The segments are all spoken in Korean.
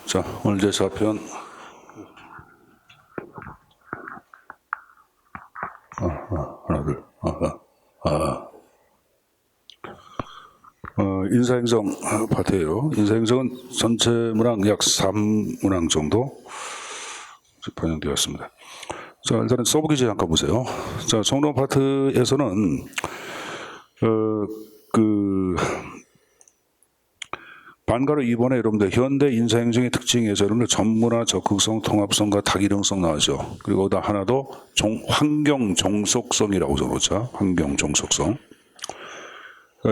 자, 오늘 제4편. 하나, 둘. 인사행성 파트예요. 인사행성은 전체 문항 약 3문항 정도 반영되었습니다. 자, 일단은 서브기지 잠깐 보세요. 자, 총론 파트에서는 반가로 2번에 여러분들 현대 인사행정의 특징에서 여러분들 전문화, 적극성, 통합성과 다기능성 나오죠. 그리고 거기다 하나 더 환경 종속성이라고 적어놓자. 환경 종속성.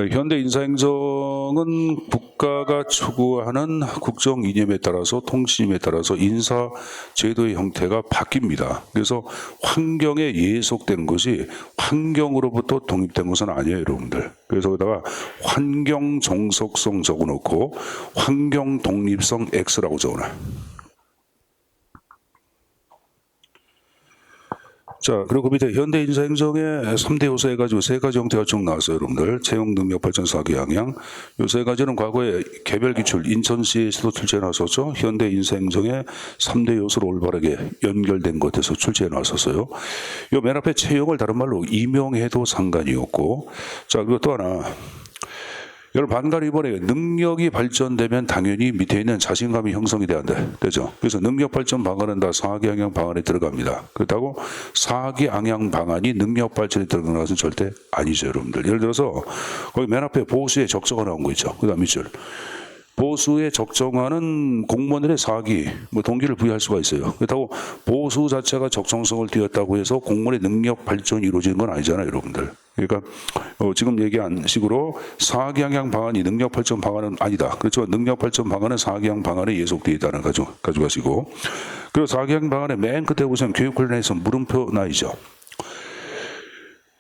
현대 인사행정은 국가가 추구하는 국정 이념에 따라서 통치임에 따라서 인사 제도의 형태가 바뀝니다. 그래서 환경에 예속된 것이 환경으로부터 독립된 것은 아니에요, 여러분들. 그래서 거기다가 환경 종속성 적어놓고 환경 독립성 X라고 적어놔요. 자, 그리고 그 밑에 현대 인사행정의 3대 요소 해가지고 3가지 형태가 쭉 나왔어요, 여러분들. 채용 능력 발전 4기 양양. 요 3가지는 과거에 개별 기출 인천시에서도 출제해 놨었죠. 현대 인사행정의 3대 요소로 올바르게 연결된 것에서 출제해 놨었어요. 요 맨 앞에 채용을 다른 말로 임용해도 상관이 없고. 자, 그리고 또 하나. 여러분 반가로 이번에 능력이 발전되면 당연히 밑에 있는 자신감이 형성이 돼야 돼. 되죠? 그래서 능력 발전 방안은 다 4기 양양 방안에 들어갑니다. 그렇다고 4기 양양 방안이 능력 발전에 들어가는 것은 절대 아니죠, 여러분들. 예를 들어서 거기 맨 앞에 보수의 적정화 나온 거 있죠. 그다음 밑줄. 보수의 적정화는 공무원들의 4기, 동기를 부여할 수가 있어요. 그렇다고 보수 자체가 적정성을 띄었다고 해서 공무원의 능력 발전이 이루어지는 건 아니잖아요, 여러분들. 그러니까 지금 얘기한 식으로 4기 양양 방안이 능력 발전 방안은 아니다. 그렇지만 능력 발전 방안은 4기 양양 방안에 예속되어 있다는 거 가져가시고. 그리고 4기 양양 방안의 맨 끝에 보시면 교육 훈련에서 물음표 나이죠.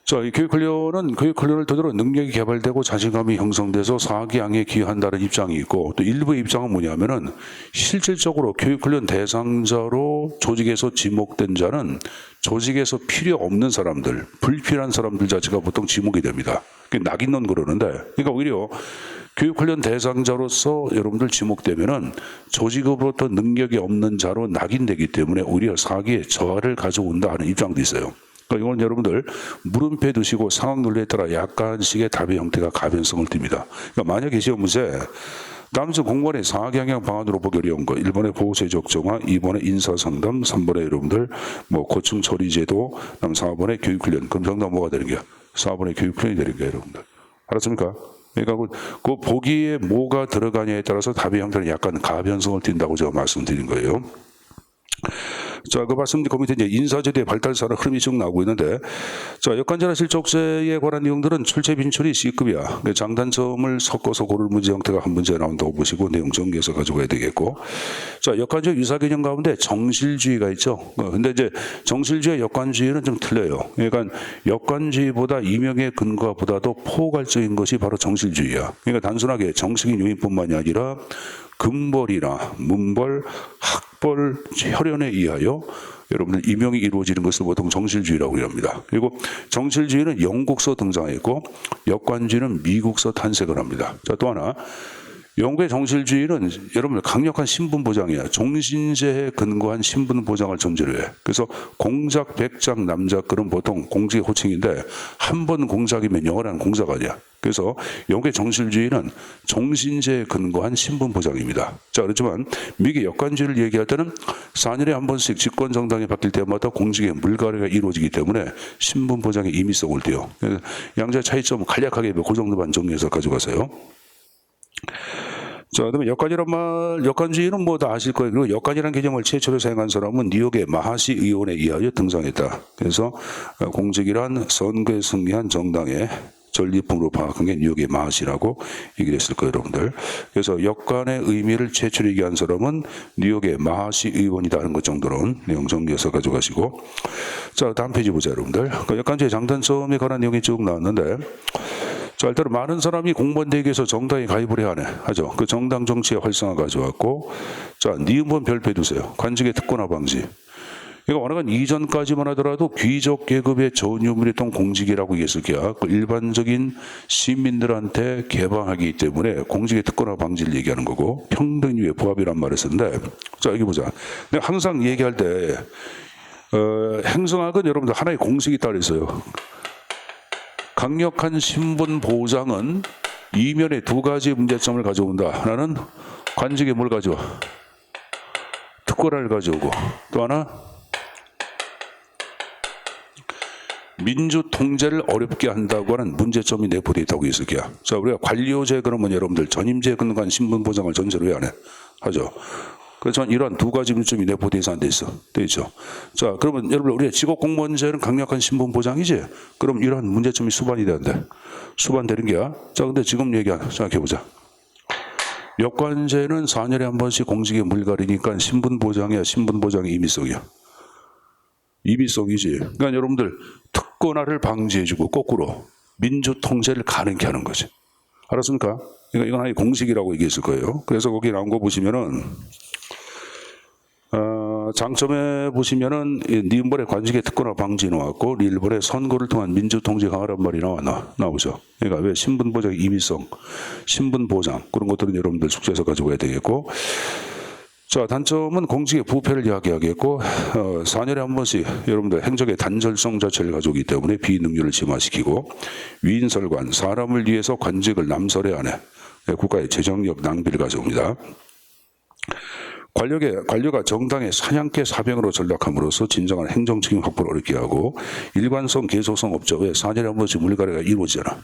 자, 이 교육 훈련을 토대로 능력이 개발되고 자신감이 형성돼서 4기 양에 기여한다는 입장이 있고, 또 일부의 입장은 뭐냐면은 실질적으로 교육 훈련 대상자로 조직에서 지목된 자는 조직에서 필요 없는 사람들, 불필요한 사람들 자체가 보통 지목이 됩니다. 그게 낙인론 그러는데, 그러니까 오히려 교육훈련 대상자로서 여러분들 지목되면은 조직으로부터 능력이 없는 자로 낙인되기 때문에 오히려 4기에 저하를 가져온다 하는 입장도 있어요. 그러니까 이건 여러분들 물음표에 두시고 상황 논리에 따라 약간씩의 답의 형태가 가변성을 띱니다. 그러니까 만약에 시험 문제 다음 주 공무원의 4기 양양 방안으로 보기 어려운 거 1번에 보호세 적정화, 2번에 인사상담, 3번에 여러분들 고충 처리제도, 그다음 4번에 교육훈련. 그럼 정답 뭐가 되는 거야? 4번에 교육훈련이 되는 거야, 여러분들. 알았습니까? 그러니까 그 보기에 뭐가 들어가냐에 따라서 답의 형태는 약간 가변성을 띈다고 제가 말씀드린 거예요. 자, 그 말씀 그 밑에 이제 인사제도의 발달사는 흐름이 쭉 나오고 있는데, 자, 역관제나 실적제에 관한 내용들은 출제 빈출이 C급이야. 장단점을 섞어서 고를 문제 형태가 한 문제 나온다고 보시고 내용 정리해서 가져가야 되겠고, 자, 역관적 유사 개념 가운데 정실주의가 있죠. 근데 이제 정실주의와 역관주의는 좀 틀려요. 그러니까 역관주의보다 이명의 근거보다도 포괄적인 것이 바로 정실주의야. 그러니까 단순하게 정식인 요인뿐만이 아니라 금벌이나 문벌, 학벌, 혈연에 의하여 여러분들 임용이 이루어지는 것을 보통 정실주의라고 합니다. 그리고 정실주의는 영국서 등장했고 역관주의는 미국서 탄생을 합니다. 자, 또 하나 영국의 정실주의는 여러분들 강력한 신분 보장이야. 종신제에 근거한 신분 보장을 전제로 해. 그래서 공작, 백작, 남작글은 보통 공직의 호칭인데 한 번 공작이면 영원한 공작 아니야. 그래서 영국의 정실주의는 종신제에 근거한 신분 보장입니다. 자, 그렇지만 미국의 역관주의를 얘기할 때는 4년에 한 번씩 집권 정당이 바뀔 때마다 공직의 물갈이가 이루어지기 때문에 신분 보장의 임의성을 띄요. 양자의 차이점 간략하게 그 정도만 정리해서 가져가세요. 자, 그다음에 역관주의는 뭐 다 아실 거예요. 그리고 역관이라는 개념을 최초로 사용한 사람은 뉴욕의 마하시 의원에 의하여 등장했다. 그래서 공직이란 선거에 승리한 정당의 전리품으로 파악한 게 뉴욕의 마하시라고 얘기를 했을 거예요, 여러분들. 그래서 역관의 의미를 최초로 얘기한 사람은 뉴욕의 마하시 의원이다 하는 것 정도는 내용 정리해서 가져가시고, 자, 다음 페이지 보자, 여러분들. 역관주의 장단점에 관한 내용이 쭉 나왔는데, 자, 일단 많은 사람이 공무원 대기에서 정당에 가입을 해야 하죠. 그 정당 정치의 활성화 가져왔고, 자, 니은번 별표해 두세요. 관직의 특권화 방지. 그러니까 워낙은 이전까지만 하더라도 귀족 계급의 전유물이었던 공직이라고 얘기했을 게야. 그 일반적인 시민들한테 개방하기 때문에 공직의 특권화 방지를 얘기하는 거고 평등유의 부합이란 말을 쓰는데, 자 여기 보자. 내가 항상 얘기할 때 행정학은 여러분들 하나의 공식이 따로 있어요. 강력한 신분 보장은 이면에 두 가지 문제점을 가져온다. 하나는 관직에 뭘 가져와? 특권화를 가져오고, 또 하나 민주 통제를 어렵게 한다고 하는 문제점이 내포되어 있다고 했을 게야. 자, 우리가 관료제 그러면 여러분들 전임제에 근거한 신분 보장을 전제로 왜 안 해? 하죠. 그래서 이러한 두 가지 문제점이 내포되어 있어 안 돼 있어? 돼 있죠. 자, 그러면 여러분 우리가 직업공무원제는 강력한 신분 보장이지? 그럼 이러한 문제점이 수반이 되는데 수반되는 게야. 자, 근데 지금 생각해보자. 여관제는 4년에 한 번씩 공직에 물갈이니까 신분 보장이야, 신분 보장의 임의성이야. 임의성이지. 그러니까 여러분들 특권화를 방지해주고 거꾸로 민주 통제를 가능케 하는 거지. 알았습니까? 그러니까 이건 하나의 공식이라고 얘기했을 거예요. 그래서 거기 나온 거 보시면은 장점에 보시면은 니은벌의 관직의 특권화 방지 나왔고 리을벌의 선거를 통한 민주 통제 강화란 말이 나오죠. 그러니까 왜 신분 보장의 임의성, 신분 보장 그런 것들은 여러분들 숙제에서 가져가야 되겠고. 자, 단점은 공직의 부패를 이야기하겠고 4년에 한 번씩 여러분들 행정의 단절성 자체를 가져오기 때문에 비능률을 심화시키고 위인설관, 사람을 위해서 관직을 남설해 안 해. 국가의 재정력 낭비를 가져옵니다. 관료가 정당의 사냥개 사병으로 전락함으로써 진정한 행정 책임 확보를 어렵게 하고 일관성 계속성 없죠. 왜 4년에 한 번씩 물갈이가 이루어지잖아.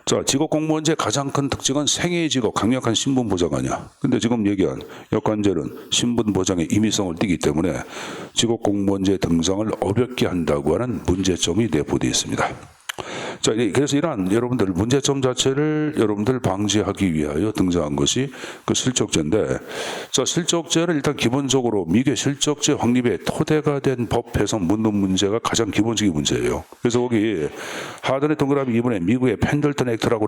자, 직업공무원제 가장 큰 특징은 생애의 직업, 강력한 신분 보장 아니야. 근데 지금 얘기한 여관제는 신분 보장의 임의성을 띠기 때문에 직업공무원제 등장을 어렵게 한다고 하는 문제점이 내포되어 있습니다. 자, 그래서 이러한 여러분들 문제점 자체를 여러분들 방지하기 위하여 등장한 것이 그 실적제인데, 자, 실적제는 일단 기본적으로 미국의 실적제 확립의 토대가 된 법에서 묻는 문제가 가장 기본적인 문제예요. 그래서 거기 하단의 동그라미 2번에 미국의 펜들턴 액트라고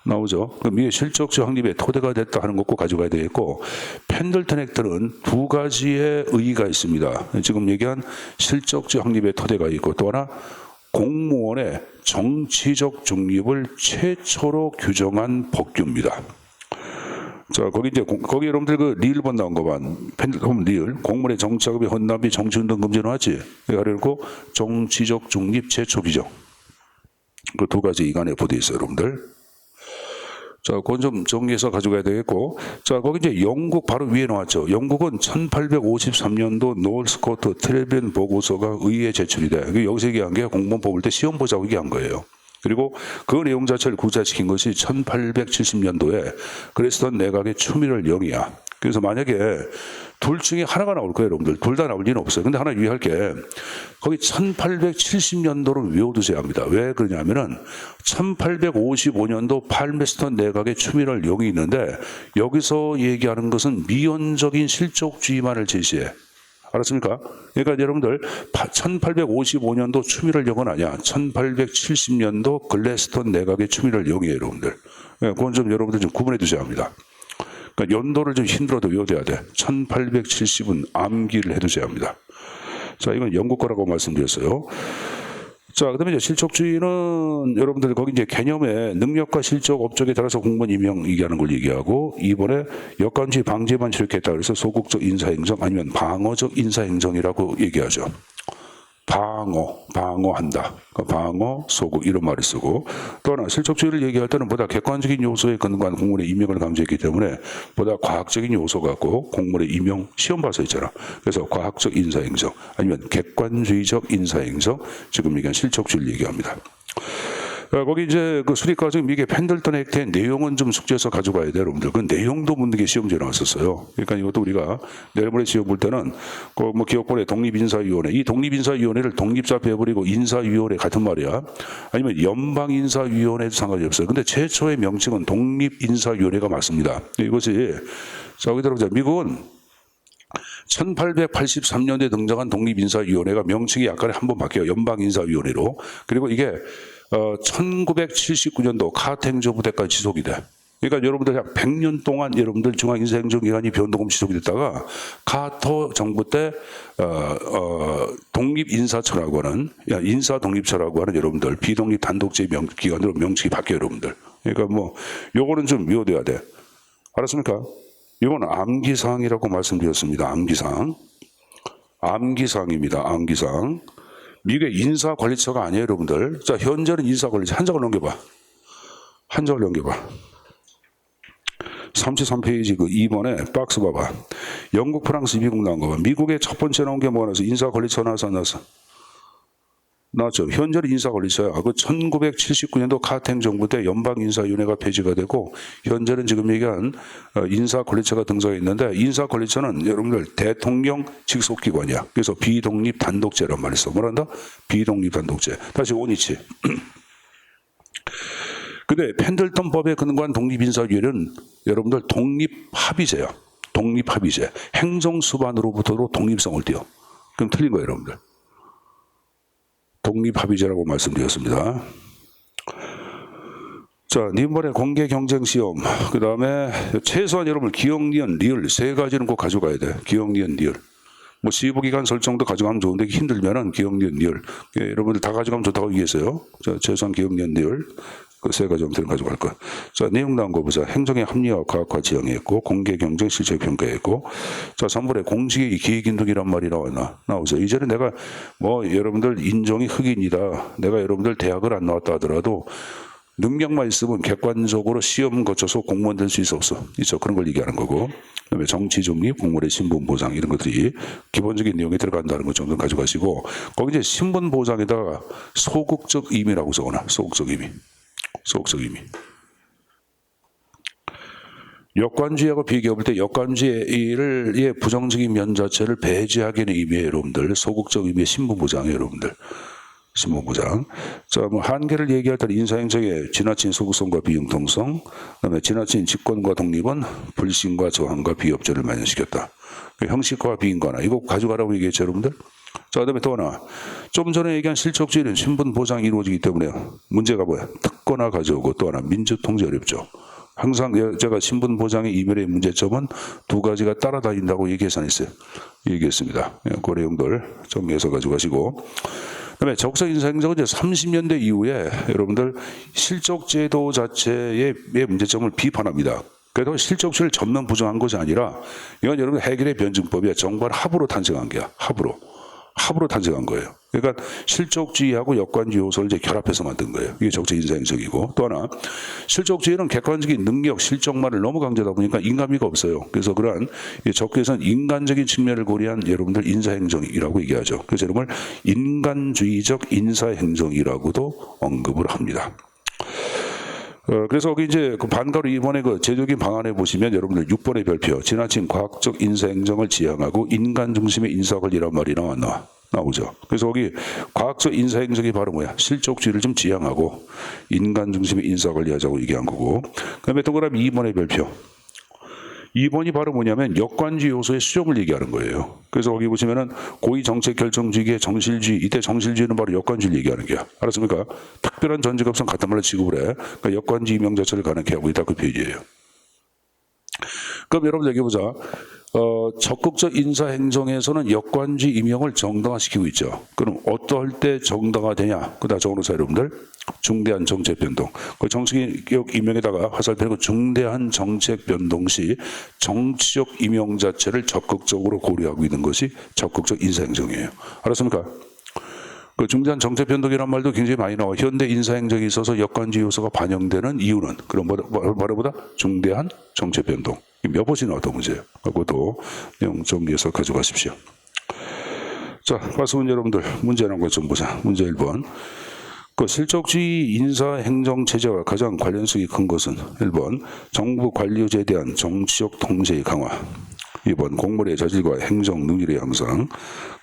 나오죠. 그 미국의 실적제 확립의 토대가 됐다 하는 것고 가져가야 되겠고, 펜들턴 액트는 두 가지의 의의가 있습니다. 지금 얘기한 실적제 확립의 토대가 있고 또 하나 공무원의 정치적 중립을 최초로 규정한 법규입니다. 자, 거기 여러분들 그 리을번 나온 거 봐. 펜들턴 리을. 공무원의 정치자금의 헌납이 정치운동 금지 나왔지. 그리고 정치적 중립 최초 규정. 그 두 가지 이간에 보돼 있어요, 여러분들. 자, 그건 좀 정리해서 가져가야 되겠고. 자, 거기 이제 영국 바로 위에 나왔죠. 영국은 1853년도 노을 스코트 트레비언 보고서가 의회에 제출이 돼. 여기서 얘기한 게 공무원 뽑을 때 시험 보자고 얘기한 거예요. 그리고 그 내용 자체를 구체화시킨 것이 1870년도에 그레스턴 내각의 추미를 영이야. 그래서 만약에 둘 중에 하나가 나올 거예요, 여러분들. 둘 다 나올 리는 없어요. 근데 하나 유의할 게 거기 1870년도를 외워두셔야 합니다. 왜 그러냐면은 1855년도 팔메스턴 내각의 추미를 영이 있는데 여기서 얘기하는 것은 미온적인 실적주의만을 제시해. 알았습니까? 그러니까 여러분들 1855년도 추미를 영은 아니야. 1870년도 글래스턴 내각의 추미를 영이에요, 여러분들. 그건 좀 여러분들 좀 구분해 두셔야 합니다. 그러니까 연도를 좀 힘들어도 외워둬야 돼. 1870은 암기를 해두셔야 합니다. 자, 이건 영국 거라고 말씀드렸어요. 자, 그다음에 이제 실적주의는 여러분들 거기 이제 개념에 능력과 실적 업적에 따라서 공무원 임명 얘기하는 걸 얘기하고, 이번에 역관주의 방지에만 취력했다 그래서 소극적 인사행정 아니면 방어적 인사행정이라고 얘기하죠. 방어한다. 방어, 소극 이런 말을 쓰고, 또 하나 실적주의를 얘기할 때는 보다 객관적인 요소에 근거한 공무원의 임명을 강조했기 때문에 보다 과학적인 요소 갖고 공무원의 임명 시험 봐서 있잖아. 그래서 과학적 인사행정 아니면 객관주의적 인사행정, 지금 얘기한 실적주의를 얘기합니다. 거기 이제 그 수립과정 미국의 펜들턴 액트의 내용은 좀 숙제해서 가져가야 돼요, 여러분들. 그 내용도 묻는 게 시험지에 나왔었어요. 그러니까 이것도 우리가 내일모레 시험 볼 때는 그 뭐 기업권의 독립인사위원회, 이 독립인사위원회를 독립사 빼버리고 인사위원회 같은 말이야. 아니면 연방인사위원회도 상관이 없어요. 근데 최초의 명칭은 독립인사위원회가 맞습니다. 이것이 자, 여기 들어보자. 미국은 1883년에 등장한 독립인사위원회가 명칭이 약간 한번 바뀌어요. 연방인사위원회로. 그리고 이게 1979년도 카트 행정부 때까지 지속이 돼. 그러니까 여러분들 약 100년 동안 여러분들 중앙인사행정기관이 변동금 지속이 됐다가 카터 정부 때 독립인사처라고 하는 인사독립처라고 하는 여러분들 비독립 단독제 기관으로 명칭이 바뀌어요 여러분들. 그러니까 뭐 요거는 좀 외워둬야 돼. 알았습니까? 이건 암기사항이라고 말씀드렸습니다. 암기사항입니다. 암기사항. 미국의 인사관리처가 아니에요 여러분들. 자, 현재는 인사관리처. 한 장을 넘겨봐. 33페이지 그 2번에 박스 봐봐. 영국, 프랑스, 미국 나온 거 봐. 미국의 첫 번째 나온 게 뭐가 나왔어? 인사관리처 나왔어, 안 나왔어? 나왔죠. 현재는 인사관리처야. 그 1979년도 카트 행정부 때 연방인사위원회가 폐지가 되고 현재는 지금 얘기한 인사관리처가 등장해 있는데 인사관리처는 여러분들 대통령 직속기관이야. 그래서 비독립 단독제란 말이 있어. 뭐란다? 비독립 단독제. 다시 오니치. 근데 펜들턴법에 근거한 독립인사위원회는 여러분들 독립합의제야. 독립합의제. 행정수반으로부터도 독립성을 띄어. 그럼 틀린 거예요, 여러분들. 독립합의제라고 말씀드렸습니다. 자, 이번에 공개경쟁시험. 그 다음에 최소한 여러분 기억, 니은, 리을 세 가지는 꼭 가져가야 돼. 기억, 니은, 리을. 뭐 시부기간 설정도 가져가면 좋은데 힘들면은 기억, 니은, 리을. 예, 여러분들 다 가져가면 좋다고 얘기했어요. 자, 최소한 기억, 니은, 리을. 그 세 가지 형태를 가져갈 거야. 자, 내용 나온 거 보자. 행정의 합리화, 과학화 지향했고, 공개 경쟁 실제 평가했고, 자, 3번에 공식의 기획인득이란 말이 나오죠. 이제는 내가 뭐 여러분들 인종이 흑인이다. 내가 여러분들 대학을 안 나왔다 하더라도 능력만 있으면 객관적으로 시험 거쳐서 공무원 될 수 있어 없어. 있죠. 그런 걸 얘기하는 거고. 그다음에 정치 중립, 공무원의 신분 보장 이런 것들이 기본적인 내용에 들어간다는 것 정도 가져가시고, 거기 이제 신분 보장에다가 소극적 의미라고 적어놔. 소극적 의미. 소극적 의미. 역관주의하고 비교해 볼 때 역관주의의 부정적인 면 자체를 배제하기는 의미해요, 여러분들. 소극적 의미의 신분보장이에요, 여러분들. 신분보장. 자, 뭐 한계를 얘기할 때 인사행정의 지나친 소극성과 비융통성, 그다음에 지나친 직권과 독립은 불신과 저항과 비협조를 만연시켰다. 형식화와 비인관화. 이거 가져가라고 얘기했죠, 여러분들. 자, 그다음에 또 하나. 좀 전에 얘기한 실적주의는 신분 보장이 이루어지기 때문에 문제가 뭐야? 특권화 가져오고 또 하나 민주통제 어렵죠. 항상 제가 신분 보장의 이면의 문제점은 두 가지가 따라다닌다고 얘기했어요. 얘기했습니다. 그 내용들 정리해서 가져가시고. 그다음에 적성 인사행정은 이제 30년대 이후에 여러분들 실적제도 자체의 문제점을 비판합니다. 그래도 실적주의를 전면 부정한 것이 아니라 이건 여러분 해결의 변증법이야. 정부와 합으로 탄생한 게야. 합으로 탄생한 거예요. 그러니까 실적주의하고 역관주의 요소를 이제 결합해서 만든 거예요. 이게 적정 인사행정이고, 또 하나 실적주의는 객관적인 능력, 실적만을 너무 강조하다 보니까 인간미가 없어요. 그래서 그러한 적교에서는 인간적인 측면을 고려한 여러분들 인사행정이라고 얘기하죠. 그래서 여러분을 인간주의적 인사행정이라고도 언급을 합니다. 그래서 거기 이제 그 반가로 이번에 그 제도적인 방안에 보시면 여러분들 6번의 별표, 지나친 과학적 인사행정을 지향하고 인간 중심의 인사관리란 말이 나오죠. 그래서 거기 과학적 인사행정이 바로 뭐야? 실적주의를 좀 지향하고 인간 중심의 인사관리하자고 얘기한 거고. 그다음에 동그라미 2번의 별표. 2번이 바로 뭐냐면 역관주의 요소의 수용을 얘기하는 거예요. 그래서 거기 보시면은 고위 정책 결정주의의 정실주의, 이때 정실주의는 바로 역관주의를 얘기하는 게야. 알았습니까? 특별한 전직 없음 같은 말로 지급을 해. 그러니까 역관주의 임명 자체를 가능케 하고 있다 그 표현이에요. 그럼 여러분 여기 보자. 적극적 인사행정에서는 역관주의 임명을 정당화시키고 있죠. 그럼 어떨 때 정당화되냐? 그다 적어놓으세요, 여러분들. 중대한 정책 변동. 그 정치적 임명에다가 화살표고 중대한 정책 변동 시 정치적 임명 자체를 적극적으로 고려하고 있는 것이 적극적 인사행정이에요. 알았습니까? 그 중대한 정책 변동이란 말도 굉장히 많이 나와. 현대 인사행정에 있어서 역관주의 요소가 반영되는 이유는 그런 바로보다 중대한 정책 변동. 몇 번씩 나왔던 문제예요. 그것도 내용 정리해서 가져가십시오. 자, 말씀은 여러분들 문제 나온 것 좀 보자. 문제 1번. 그 실적주의 인사행정체제와 가장 관련성이 큰 것은 1번 정부 관료제에 대한 정치적 통제의 강화, 2번 공무원의 자질과 행정 능률의 향상,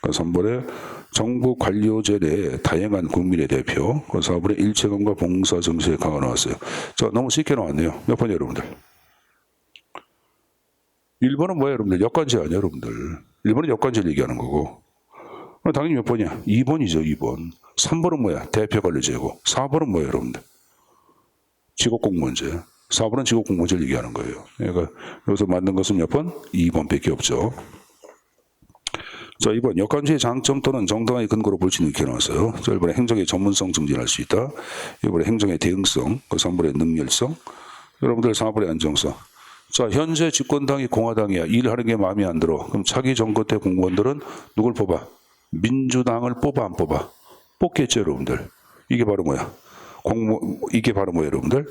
3번에 정부 관료제 내에 다양한 국민의 대표, 4번에 일체감과 봉사 정신의 강화 나왔어요. 자, 너무 쉽게 나왔네요. 몇 번이에요, 여러분들? 1번은 뭐예요, 여러분들? 역관제 아니에요, 여러분들. 1번은 역관제를 얘기하는 거고. 당연히 몇 번이야? 2번이죠, 2번. 3번은 뭐야? 대표관리제고. 4번은 뭐예요, 여러분들? 직업공무원제. 4번은 직업 공무원제를 얘기하는 거예요. 그러니까 여기서 맞는 것은 몇 번? 2번밖에 없죠. 자, 2번 역관주의 장점 또는 정당의 근거로 볼 수 있는 게 나왔어요. 자, 1번에 행정의 전문성 증진할 수 있다. 2번에 행정의 대응성, 그 3번에 능률성, 여러분들 4번에 안정성. 자, 현재 집권당이 공화당이야. 일하는 게 마음에 안 들어. 그럼 차기 정권 때 공무원들은 누굴 뽑아? 민주당을 뽑아 안 뽑아? 뽑겠죠, 여러분들. 이게 바로 뭐야? 이게 바로 뭐예요, 여러분들?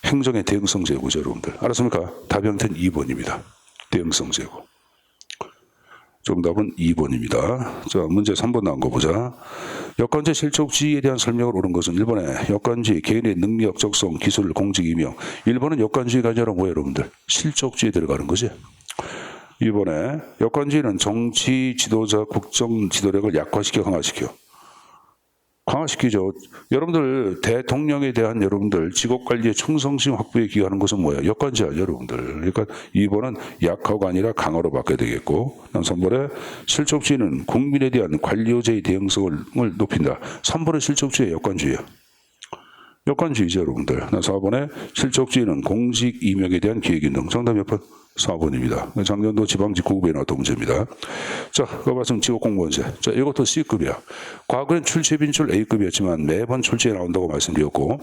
행정의 대응성 제고죠, 여러분들. 알았습니까? 답이 형태는 2번입니다. 대응성 제고. 정답은 2번입니다. 자, 문제 3번 나온 거 보자. 역관제 실족주의에 대한 설명을 옳은 것은 1번에 역관주의, 개인의 능력, 적성, 기술, 공직, 임용. 1번은 역관주의가 아니라 뭐예요, 여러분들? 실족주의에 들어가는 거지. 2번에 역관주의는 정치 지도자, 국정 지도력을 약화시켜 강화시켜. 강화시키죠. 여러분들 대통령에 대한 여러분들 직업관리의 충성심 확보에 기여하는 것은 뭐예요? 역관제야, 여러분들. 그러니까 2번은 약화가 아니라 강화로 바뀌어야 되겠고, 3번에 실족주의는 국민에 대한 관료제의 대응성을 높인다. 3번의 실족주의 역관주의야. 역관주의죠, 여러분들. 4번에 실족주의는 공직 임명에 대한 기획인등. 정답 몇 번? 4번입니다. 작년도 지방직구급에 나왔던 문제입니다. 자, 그거 말씀 직업공무원제. 자, 이것도 C급이야. 과거엔 출제빈출 A급이었지만 매번 출제에 나온다고 말씀드렸고,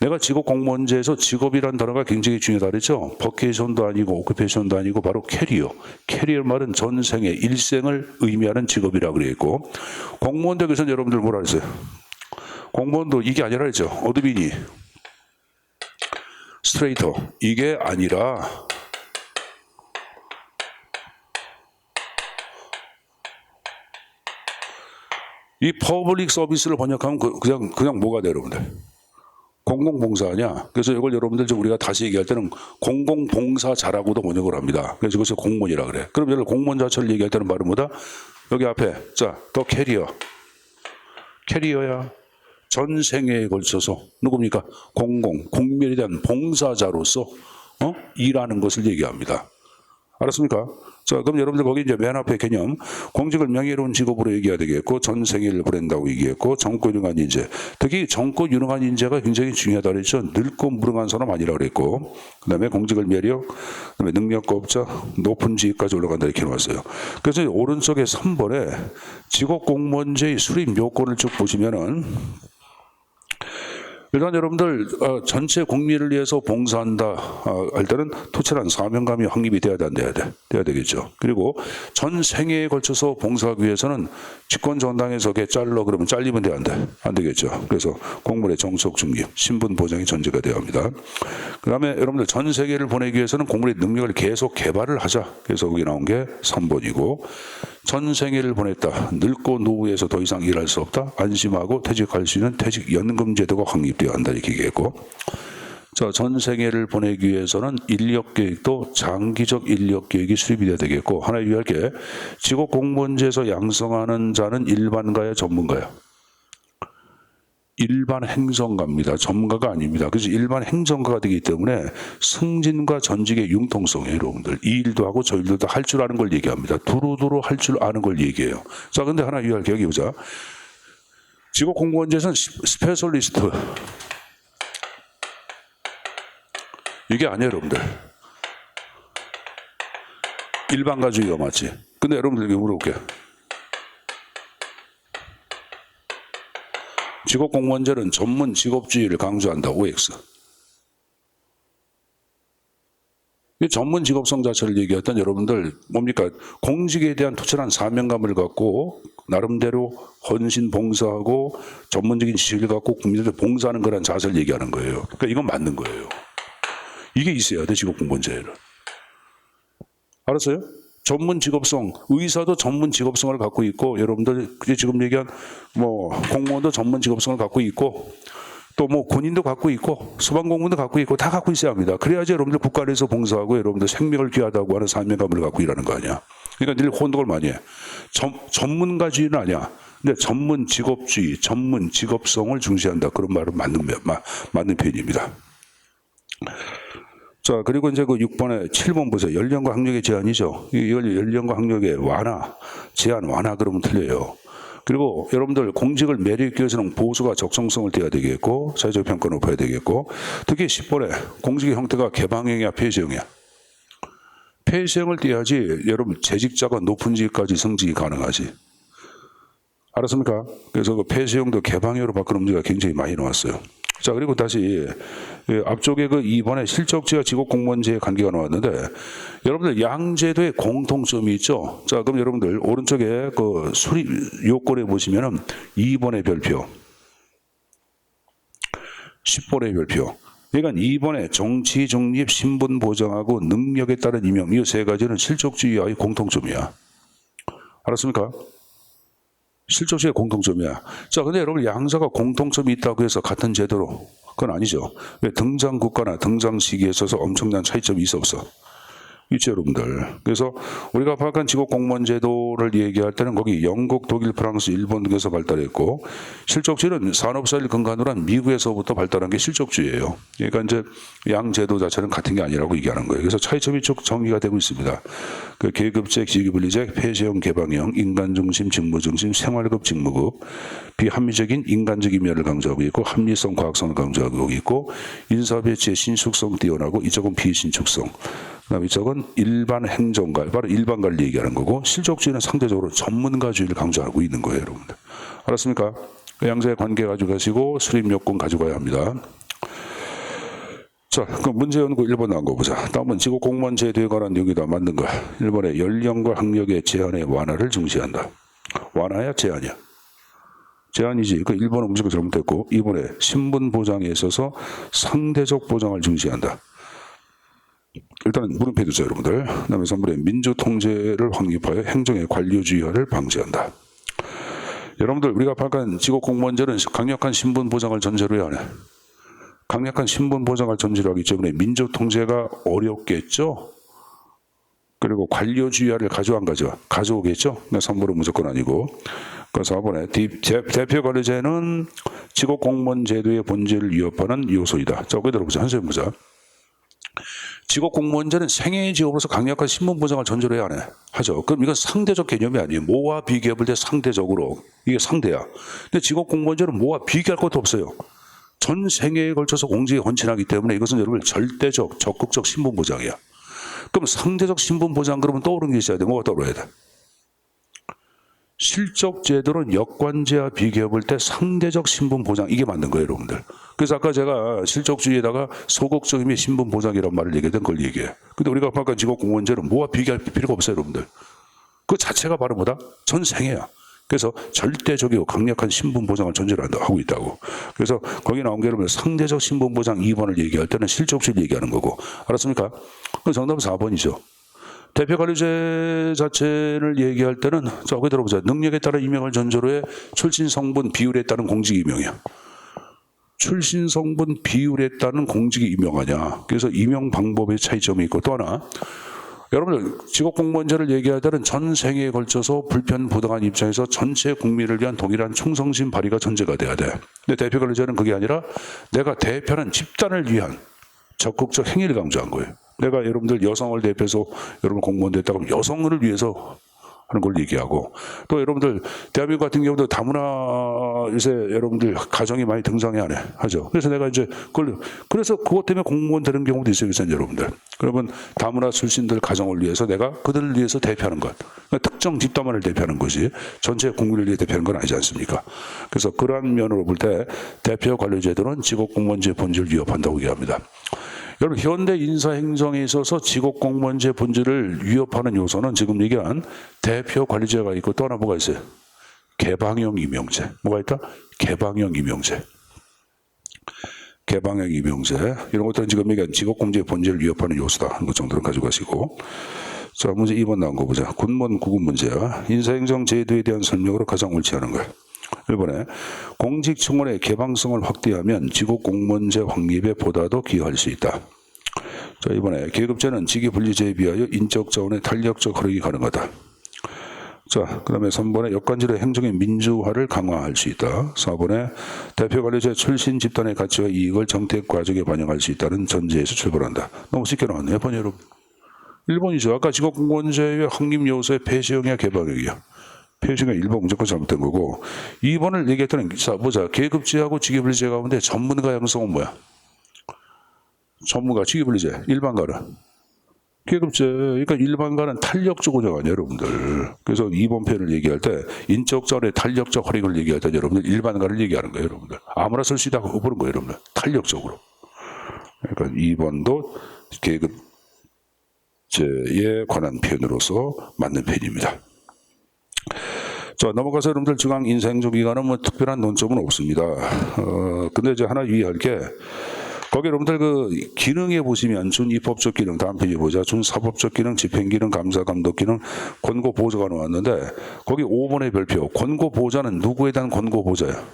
내가 직업공무원제에서 직업이란 단어가 굉장히 중요하다 그랬죠. 버케이션도 아니고 오큐페이션도 아니고 바로 캐리어. 캐리어 말은 전생의 일생을 의미하는 직업이라고 그랬고, 공무원들에서는 여러분들 뭐라 그랬어요? 공무원도 이게 아니라 그랬죠. 어드비니, 스트레이터. 이게 아니라 이 퍼블릭 서비스를 번역하면 그냥 뭐가 돼요, 여러분들? 공공봉사 아니야. 그래서 이걸 여러분들 우리가 다시 얘기할 때는 공공봉사자라고도 번역을 합니다. 그래서 그것을 공무원이라 그래. 그럼 여러분 공무원 자체를 얘기할 때는 말은 뭐다? 여기 앞에 자, 더 캐리어. 캐리어야. 전 생애에 걸쳐서 누굽니까? 국민에 대한 봉사자로서 일하는 것을 얘기합니다. 알았습니까? 자, 그럼 여러분들 거기 이제 맨 앞에 개념, 공직을 명예로운 직업으로 얘기해야 되겠고, 전 생애를 보낸다고 얘기했고, 정권 유능한 인재. 특히 정권 유능한 인재가 굉장히 중요하다 그랬죠. 늙고 무능한 사람 아니라 그랬고, 그 다음에 공직을 매력, 그 다음에 능력과 업자, 높은 지위까지 올라간다 이렇게 나왔어요. 그래서 오른쪽에 3번에 직업공무원제의 수립 요건을 쭉 보시면은, 일단 여러분들 전체 국민을 위해서 봉사한다 할 때는 투철한 사명감이 확립이 돼야 되겠죠. 그리고 전 생애에 걸쳐서 봉사하기 위해서는 집권 정당에서 잘라 그러면 잘리면 안 되겠죠. 그래서 공무원의 정석 중립, 신분 보장이 전제가 되어야 합니다. 그다음에 여러분들 전 세계를 보내기 위해서는 공무원의 능력을 계속 개발을 하자. 그래서 거기 나온 게 3번이고, 전 생애를 보냈다. 늙고 노후에서 더 이상 일할 수 없다. 안심하고 퇴직할 수 있는 퇴직연금 제도가 확립되어야 한다 이렇게 얘기했고, 자, 전 생애를 보내기 위해서는 인력계획도 장기적 인력계획이 수립이 돼야 되겠고, 하나 유의할 게 직업공무원제에서 양성하는 자는 일반가야 전문가야? 일반 행정가입니다. 전문가가 아닙니다. 그래서 일반 행정가가 되기 때문에 승진과 전직의 융통성이에요, 여러분들. 이 일도 하고 저 일도 다 할 줄 아는 걸 얘기합니다. 두루두루 할 줄 아는 걸 얘기해요. 자, 근데 하나 유의할 게 여기 보자. 직업공무원제에서는 스페셜리스트. 이게 아니에요, 여러분들. 일반가주의가 맞지. 근데 여러분들에게 물어볼게요. 직업공무원제는 전문 직업주의를 강조한다. OX. 이 전문 직업성 자체를 얘기했던 여러분들 뭡니까? 공직에 대한 투철한 사명감을 갖고 나름대로 헌신 봉사하고 전문적인 지식을 갖고 국민들한테 봉사하는 거란 자세를 얘기하는 거예요. 그러니까 이건 맞는 거예요. 이게 있어야 돼, 직업공무원제는. 알았어요? 전문 직업성, 의사도 전문 직업성을 갖고 있고, 여러분들 지금 얘기한 공무원도 전문 직업성을 갖고 있고, 또 군인도 갖고 있고, 소방공무원도 갖고 있고, 다 갖고 있어야 합니다. 그래야지 여러분들 국가를 위해서 봉사하고 여러분들 생명을 귀하다고 하는 사명감을 갖고 일하는 거 아니야. 그러니까 늘 혼동을 많이 해. 전문가주의는 아니야. 근데 전문 직업주의, 전문 직업성을 중시한다. 그런 말은 맞는 표현입니다. 자, 그리고 이제 그 6번에 7번 보세요. 연령과 학력의 제한이죠. 이걸 연령과 학력의 제한 완화 그러면 틀려요. 그리고 여러분들 공직을 매립하기 위해서는 보수가 적정성을 띄어야 되겠고 사회적 평가 높아야 되겠고 특히 10번에 공직의 형태가 개방형이야 폐지형이야. 폐지형을 띄어야지 여러분 재직자가 높은 직까지 승직이 가능하지. 알았습니까? 그래서 그 폐지형도 개방형으로 바꾸는 문제가 굉장히 많이 나왔어요. 자, 그리고 다시 앞쪽에 그 2번에 실적지와 직업공무원제의 관계가 나왔는데 여러분들 양제도의 공통점이 있죠. 자, 그럼 여러분들 오른쪽에 그 수립 요건에 보시면은 2번의 별표, 10번의 별표. 그러니까 2번에 정치 중립, 신분 보장하고 능력에 따른 임용 이 세 가지는 실적주의와의 공통점이야. 알았습니까? 실적주의의 공통점이야. 자, 근데 여러분 양자가 공통점이 있다고 해서 같은 제도로 그건 아니죠. 왜 등장 국가나 등장 시기에 있어서 엄청난 차이점이 있어 없어? 있죠, 여러분들. 그래서 우리가 파악한 직업공무원 제도를 얘기할 때는 거기 영국, 독일, 프랑스, 일본 등에서 발달했고 실적주의는 산업사를 근간으로 한 미국에서부터 발달한 게 실적주의예요. 그러니까 이제 양 제도 자체는 같은 게 아니라고 얘기하는 거예요. 그래서 차이점이 쭉 정리가 되고 있습니다. 그 계급제, 직위분리제, 폐지형, 개방형, 인간중심, 직무중심, 생활급, 직무급, 비합리적인 인간적 이면을 강조하고 있고 합리성, 과학성을 강조하고 있고 인사배치의 신축성 뛰어나고 이쪽은 비신축성. 그다음 이쪽은 일반 행정가, 바로 일반가를 얘기하는 거고 실적주의는 상대적으로 전문가주의를 강조하고 있는 거예요, 여러분들. 알았습니까? 양자의 관계 가져가시고 수립 요건 가져가야 합니다. 자, 그럼 문제 연구 1번 나온 거 보자. 다음은 직업공무원 제도에 관한 내용이다. 맞는 거야. 1번에 연령과 학력의 제한의 완화를 중시한다. 완화야, 제한이야? 제한이지. 그 1번은 무조건 잘못됐고 2번에 신분 보장에 있어서 상대적 보장을 중시한다. 일단 물음표 두죠, 여러분들. 그다음에 3번에 민주 통제를 확립하여 행정의 관료주의화를 방지한다. 여러분들 우리가 파악한 직업공무원제는 강력한 신분 보장을 전제로 해야 하네. 강력한 신분 보장을 전제로 하기 때문에 민주 통제가 어렵겠죠. 그리고 관료주의화를 가져오겠죠. 그러니까 3번은 무조건 아니고. 그래서 4번에 대표 관리제는 직업공무원 제도의 본질을 위협하는 요소이다. 자, 여기 들어보자. 한번 보자. 직업공무원제는 생애 직업으로서 강력한 신분 보장을 전제로 해야 하네. 하죠. 그럼 이건 상대적 개념이 아니에요. 뭐와 비교해볼 때 상대적으로. 이게 상대야. 근데 직업공무원제는 뭐와 비교할 것도 없어요. 전 생애에 걸쳐서 공직에 헌신하기 때문에 이것은 여러분 절대적, 적극적 신분 보장이야. 그럼 상대적 신분 보장 그러면 떠오르는 게 있어야 돼. 뭐가 떠오르야 돼? 실적 제도는 여권제와 비교해볼 때 상대적 신분 보장 이게 맞는 거예요, 여러분들. 그래서 아까 제가 실적주의에다가 소극적임의 신분 보장이라는 말을 얘기했던 걸 얘기해요. 근데 우리가 아까 직업공무원제는 뭐와 비교할 필요가 없어요, 여러분들. 그 자체가 바로 뭐다? 전생애야. 그래서 절대적이고 강력한 신분 보장을 전제로 하고 있다고. 그래서 거기 나온 게 여러분 상대적 신분 보장 2번을 얘기할 때는 실적주의를 얘기하는 거고. 알았습니까? 그 정답은 4번이죠. 대표 관리제 자체를 얘기할 때는 자, 여기 들어보자. 능력에 따른 임명을 전제로 해 출신 성분 비율에 따른 공직 임명이야. 출신 성분 비율에 따른 공직이 임명하냐. 그래서 임명 방법의 차이점이 있고 또 하나 여러분들 직업공무원제를 얘기할 때는 전 생애에 걸쳐서 불편부당한 입장에서 전체 국민을 위한 동일한 충성심 발휘가 전제가 돼야 돼. 근데 대표 관리제는 그게 아니라 내가 대표하는 집단을 위한 적극적 행위를 강조한 거예요. 내가 여러분들 여성을 대표해서 여러분 공무원 됐다고 하면 여성을 위해서 하는 걸 얘기하고 또 여러분들 대한민국 같은 경우도 다문화 요새 여러분들 가정이 많이 등장해 하죠. 그래서 내가 이제 그래서 그것 때문에 공무원 되는 경우도 있어요, 여러분들. 그러면 다문화 출신들 가정을 위해서 내가 그들을 위해서 대표하는 것. 그러니까 특정 집단만을 대표하는 것이 전체 국민을 위해 대표하는 건 아니지 않습니까? 그래서 그러한 면으로 볼 때 대표 관료제도는 직업공무원제 본질을 위협한다고 얘기합니다. 여러분 현대 인사행정에 있어서 직업공무원제 본질을 위협하는 요소는 지금 얘기한 대표 관리제가 있고 또 하나 뭐가 있어요? 개방형 임용제. 뭐가 있다? 개방형 임용제. 개방형 임용제. 이런 것들은 지금 얘기한 직업공무원제 본질을 위협하는 요소다 하는 것 정도는 가져가시고. 자, 문제 2번 나온 거 보자. 군문 구분 문제야. 인사행정 제도에 대한 설명으로 가장 옳지 않은 거야. 1번에 공직청원의 개방성을 확대하면 직업공무원제 확립에 보다도 기여할 수 있다. 자, 이번에 계급제는 직위분리제에 비하여 인적 자원의 탄력적 활용이 가능하다. 자, 그 다음에 3번에 역관제의 행정의 민주화를 강화할 수 있다. 4번에 대표관리제 출신 집단의 가치와 이익을 정책 과정에 반영할 수 있다는 전제에서 출발한다. 너무 쉽게 나왔네요, 번 여러분. 1번이죠. 아까 직업공무원제의 확립 요소의 폐지형이야, 개방형이야? 표시가 1번 무조건 잘못된 거고 2번을 얘기했더니 자 보자. 계급제하고 직위분리제 가운데 전문가 양성은 뭐야? 전문가 직위분리제 일반가는 계급제. 그러니까 일반가는 탄력적 운영 아니에요 여러분들. 그래서 2번 표현을 얘기할 때 인적 자원의 탄력적 활용을 얘기할 때 여러분들 일반가를 얘기하는 거예요 여러분들. 아무나 쓸 수 있다고 보는 거예요 여러분들. 탄력적으로. 그러니까 2번도 계급제에 관한 표현으로서 맞는 표현입니다. 자, 넘어가서 여러분들 중앙인사행정기관은 뭐 특별한 논점은 없습니다. 근데 이제 하나 유의할 게, 거기 여러분들 그 기능에 보시면 준입법적 기능, 다음 페이지 보자. 준사법적 기능, 집행기능, 감사, 감독 기능, 권고 보호자가 나왔는데, 거기 5번의 별표, 권고 보호자는 누구에 대한 권고 보호자야?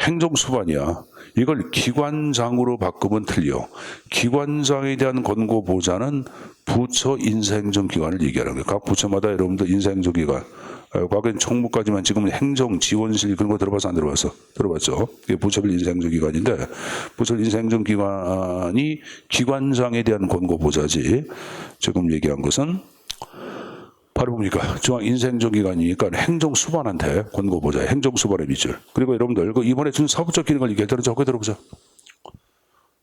행정수반이야. 이걸 기관장으로 바꾸면 틀려. 기관장에 대한 권고 보호자는 부처 인사행정기관을 얘기하는 거예요. 각 부처마다 여러분들 인사행정기관. 과거엔 총무까지만 지금은 행정지원실 그런 거 들어봐서 안 들어봤어? 들어봤죠? 이게 부처별 인사행정기관인데 부처 인사행정기관이 기관장에 대한 권고 보호자지. 지금 얘기한 것은 바로 뭡니까? 중앙인사행정기관이니까 행정수반한테 권고 보호자, 행정수반의 밑줄. 그리고 여러분들 그 이번에 준 사법적 기능을 얘기할 때는 적게 들어보자.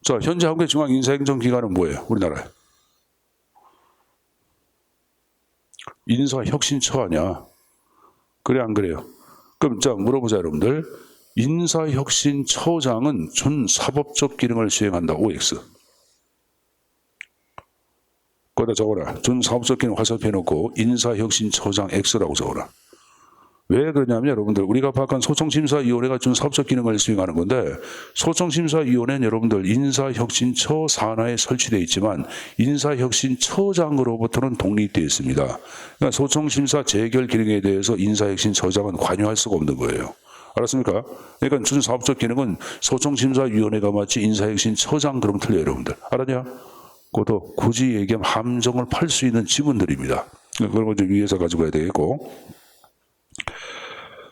자, 현재 한국의 중앙인사행정기관은 뭐예요? 우리나라에? 인사혁신처 아니야? 그래 안 그래요? 그럼 자 물어보자 여러분들. 인사혁신처장은 준사법적 기능을 수행한다. OX. 거기다 적어라. 준사법적 기능 화살표해놓고 인사혁신처장 X라고 적어라. 왜 그러냐면 여러분들 우리가 파악한 소청심사위원회가 준사법적 기능을 수행하는 건데 소청심사위원회는 여러분들 인사혁신처 산하에 설치되어 있지만 인사혁신처장으로부터는 독립되어 있습니다. 그러니까 소청심사 재결 기능에 대해서 인사혁신처장은 관여할 수가 없는 거예요. 알았습니까? 그러니까 준사법적 기능은 소청심사위원회가 마치 인사혁신처장 그럼 틀려요 여러분들. 알았냐? 그것도 굳이 얘기하면 함정을 팔 수 있는 지문들입니다. 그런 거 좀 위에서 가지고 가야 되겠고.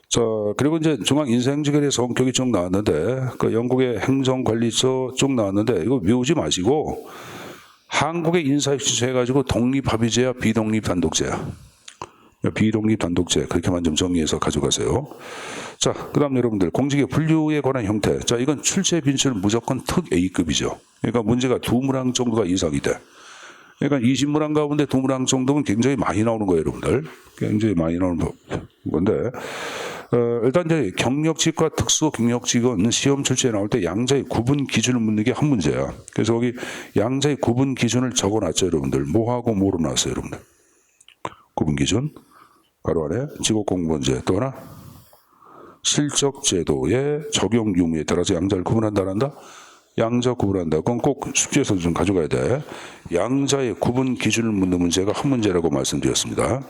자, 그리고 이제 중앙인사행정기관의 성격이 쭉 나왔는데, 그 영국의 행정관리처 쭉 나왔는데, 이거 외우지 마시고, 한국의 인사혁신처 해가지고 독립합의제야, 비독립단독제야. 비독립단독제, 그렇게만 좀 정리해서 가져가세요. 자, 그 다음 여러분들, 공직의 분류에 관한 형태. 자, 이건 출제 빈출 무조건 특 A급이죠. 그러니까 문제가 2문항 정도가 이상이 돼. 그러니까 20문항 가운데 2문항 정도면 굉장히 많이 나오는 거예요, 여러분들. 굉장히 많이 나오는 건데, 일단 이제 경력직과 특수 경력직은 시험 출제에 나올 때 양자의 구분 기준을 묻는 게 한 문제야. 그래서 거기 양자의 구분 기준을 적어놨죠, 여러분들. 뭐하고 뭐로 나왔어요, 여러분들. 구분 기준. 가로 안에 직업공무원제. 또 하나 실적제도의 적용 유무에 따라서 양자를 구분한다란다. 양자 구분한다. 그건 꼭 숙제에서 좀 가져가야 돼. 양자의 구분 기준을 묻는 문제가 한 문제라고 말씀드렸습니다.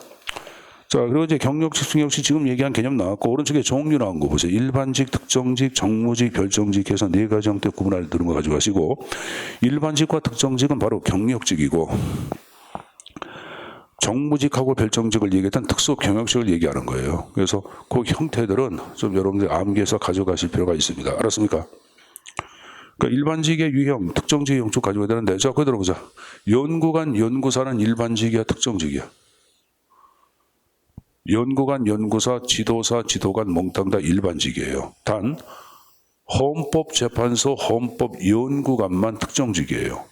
자, 그리고 이제 경력직, 승역직 지금 얘기한 개념 나왔고, 오른쪽에 종류 나온 거 보세요. 일반직, 특정직, 정무직, 별정직 해서 4가지 형태 구분할 들은 거 가져가시고, 일반직과 특정직은 바로 경력직이고, 정무직하고 별정직을 얘기했던 특수 경력직을 얘기하는 거예요. 그래서 그 형태들은 좀 여러분들 암기해서 가져가실 필요가 있습니다. 알았습니까? 그러니까 일반직의 유형, 특정직의 형쪽 가져가야 되는데, 자, 그거 들어보자. 연구관, 연구사는 일반직이야, 특정직이야? 연구관, 연구사, 지도사, 지도관 몽땅 다 일반직이에요. 단 헌법재판소, 헌법연구관만 특정직이에요.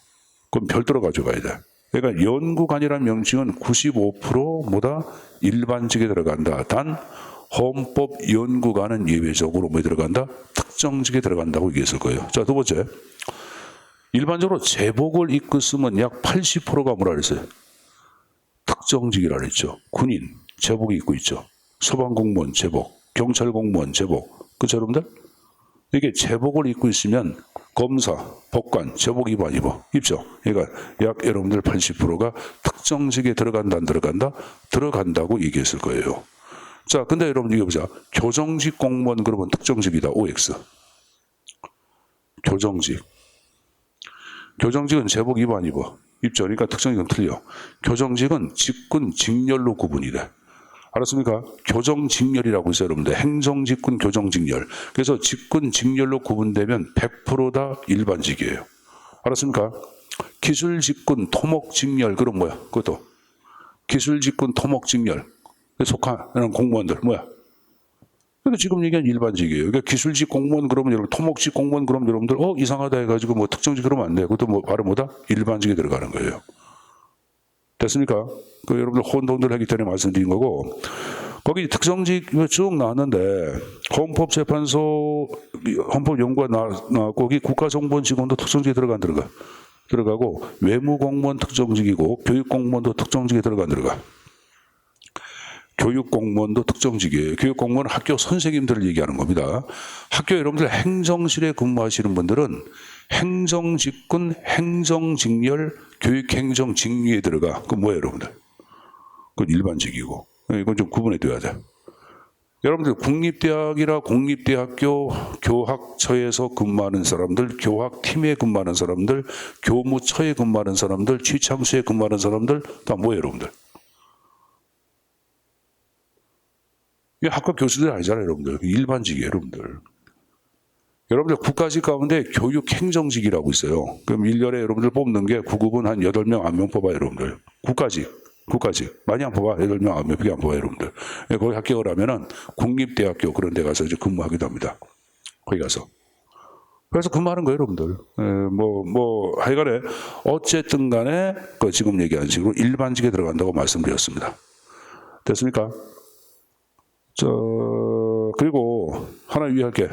그럼 별도로 가져가야 돼. 그러니까 연구관이라는 명칭은 95% 뭐다? 일반직에 들어간다. 단 헌법연구관은 예외적으로 뭐에 들어간다? 특정직에 들어간다고 얘기했을 거예요. 자, 두 번째. 일반적으로 제복을 입고 쓰면 약 80%가 뭐라 그랬어요? 특정직이라 그랬죠. 군인, 제복이 입고 있죠. 소방공무원, 제복, 경찰공무원, 제복. 그렇죠, 여러분들? 이게 제복을 입고 있으면 검사, 법관, 제복 입어 안 입어? 입죠. 그러니까 약 여러분들 80%가 특정직에 들어간다, 안 들어간다? 들어간다고 얘기했을 거예요. 자, 근데 여러분 이거 보자. 교정직 공무원 그러면 특정직이다. OX. 교정직. 교정직은 제복 입어 안 입어? 입죠. 그러니까 특정직은 틀려. 교정직은 직군, 직렬로 구분이 돼. 알았습니까? 교정직렬이라고 있어요, 여러분들. 행정직군, 교정직렬. 그래서 직군, 직렬로 구분되면 100% 다 일반직이에요. 알았습니까? 기술직군, 토목직렬, 그럼 뭐야? 그것도 기술직군, 토목직렬. 속하는 공무원들 뭐야? 근데 지금 얘기한 일반직이에요. 그러니까 기술직 공무원 그러면 여러분, 토목직 공무원 그러면 여러분들 이상하다 해가지고 뭐 특정직 그러면 안 돼. 그것도 뭐 바로 뭐다? 일반직에 들어가는 거예요. 됐습니까? 그 여러분들 혼동들 하기 전에 말씀드린 거고, 거기 특정직 쭉 나왔는데 헌법재판소 헌법연구가 나왔고 거기 국가정보원 직원도 특정직에 들어가고 외무공무원 특정직이고 교육공무원도 특정직에 들어가. 교육공무원도 특정직이에요. 교육공무원은 학교 선생님들을 얘기하는 겁니다. 학교 여러분들 행정실에 근무하시는 분들은 행정직군, 행정직렬, 교육행정직위에 들어가. 그건 뭐예요, 여러분들? 그건 일반직이고. 이건 좀 구분해 둬야 돼. 여러분들 국립대학이라 공립대학교 교학처에서 근무하는 사람들, 교학팀에 근무하는 사람들, 교무처에 근무하는 사람들, 취창수에 근무하는 사람들 다 뭐예요, 여러분들? 이 학과 교수들 아니잖아요, 여러분들. 일반직이에요, 여러분들. 여러분들 국가직 가운데 교육행정직이라고 있어요. 그럼 1년에 여러분들 뽑는 게 구급은 한 8명, 9명 뽑아요, 여러분들. 국가직. 많이 안 뽑아. 8명, 9명밖에 안 뽑아요, 여러분들. 거기 합격을 하면은 국립대학교 그런 데 가서 이제 근무하기도 합니다. 거기 가서. 그래서 근무하는 거예요, 여러분들. 하여간에, 어쨌든 간에, 지금 얘기한 식으로 일반직에 들어간다고 말씀드렸습니다. 됐습니까? 그리고 하나 유의할게.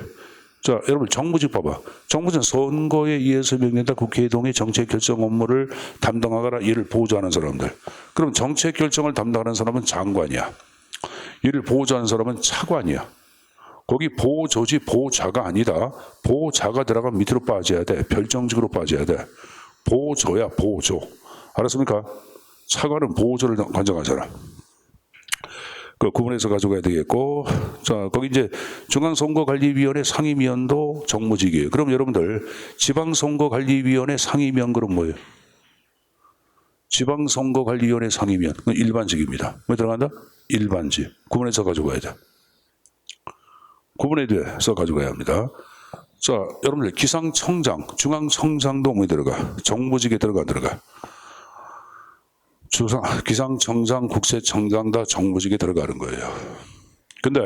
자, 여러분 정부직 봐봐. 정부직은 선거에 의해서 명령된 국회의동의 정책 결정 업무를 담당하거나 이를 보조하는 사람들. 그럼 정책 결정을 담당하는 사람은 장관이야. 이를 보조하는 사람은 차관이야. 거기 보조지 보좌가 아니다. 보좌가 들어가면 밑으로 빠져야 돼. 별정직으로 빠져야 돼. 보조야, 보조. 알았습니까? 차관은 보조를 관장하잖아. 그 구분해서 가져가야 되겠고, 자, 거기 이제 중앙선거관리위원회 상임위원도 정무직이에요. 그럼 여러분들 지방선거관리위원회 상임위원 그럼 뭐예요? 지방선거관리위원회 상임위원 그건 일반직입니다. 왜 들어간다? 일반직. 구분해서 가져가야 돼. 구분해서 가져가야 합니다. 자, 여러분들 기상청장, 중앙청장도 뭐 들어가? 정무직에 들어가. 기상청장, 국세청장 다 정무직에 들어가는 거예요. 근데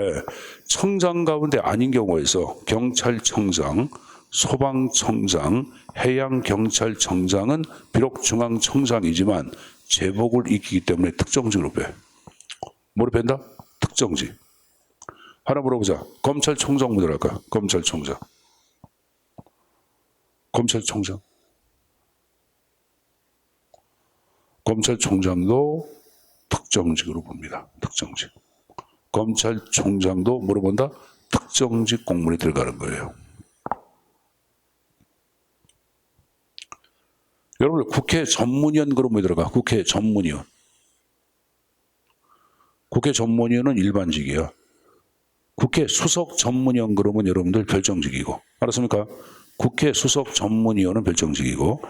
청장 가운데 아닌 경우가 있어. 경찰청장, 소방청장, 해양경찰청장은 비록 중앙청장이지만 제복을 익히기 때문에 특정직으로 빼. 뭐로 뺀다? 특정직. 하나 물어보자. 검찰총장 뭐 들어갈까? 검찰총장. 검찰총장도 특정직으로 봅니다. 특정직. 검찰총장도 물어본다? 특정직 공무원이 들어가는 거예요. 여러분 국회 전문위원 그럼 뭐 들어가? 국회 전문위원. 국회 전문위원은 일반직이야. 국회 수석 전문위원 그러면 여러분들 별정직이고. 알았습니까? 국회 수석 전문위원은 별정직이고.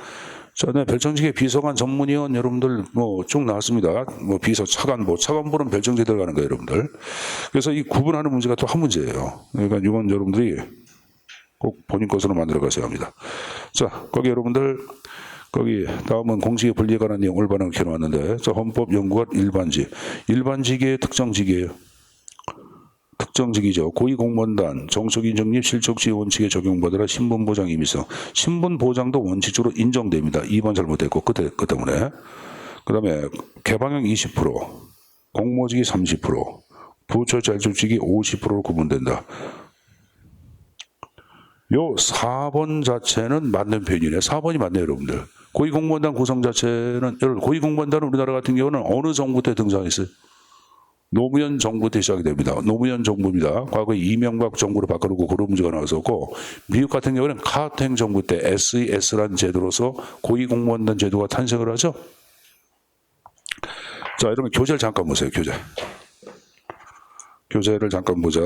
자, 네, 별정직의 비서관 전문위원 여러분들 뭐 쭉 나왔습니다. 뭐 비서 차관보, 차관보는 별정직에 들어가는 거예요, 여러분들. 그래서 이 구분하는 문제가 또 한 문제예요. 그러니까 이건 여러분들이 꼭 본인 것으로 만들어 가셔야 합니다. 자, 거기 여러분들 거기 다음은 공직의 분리에 관한 내용 올바른 게 나왔는데, 자, 헌법연구원 일반직의 특정직이에요. 특정직이죠. 고위공무원단, 정책인정립 실적지휘 원칙에 적용받으라 신분보장 임의성. 신분보장도 원칙적으로 인정됩니다. 2번 잘못됐고 그 때문에. 그 다음에 개방형 20%, 공모직이 30%, 부처자율직이 50%로 구분된다. 요 4번 자체는 맞는 표현이네. 4번이 맞네요, 여러분들. 고위공무원단 구성 자체는, 여러분 고위공무원단은 우리나라 같은 경우는 어느 정부 때 등장했어요? 노무현 정부 때 시작이 됩니다. 노무현 정부입니다. 과거에 이명박 정부로 바꿔놓고 그런 문제가 나왔었고, 미국 같은 경우는 카트 행정부 때 SES라는 제도로서 고위공무원단 제도가 탄생을 하죠. 자, 여러분 교재를 잠깐 보세요. 교재를 잠깐 보자.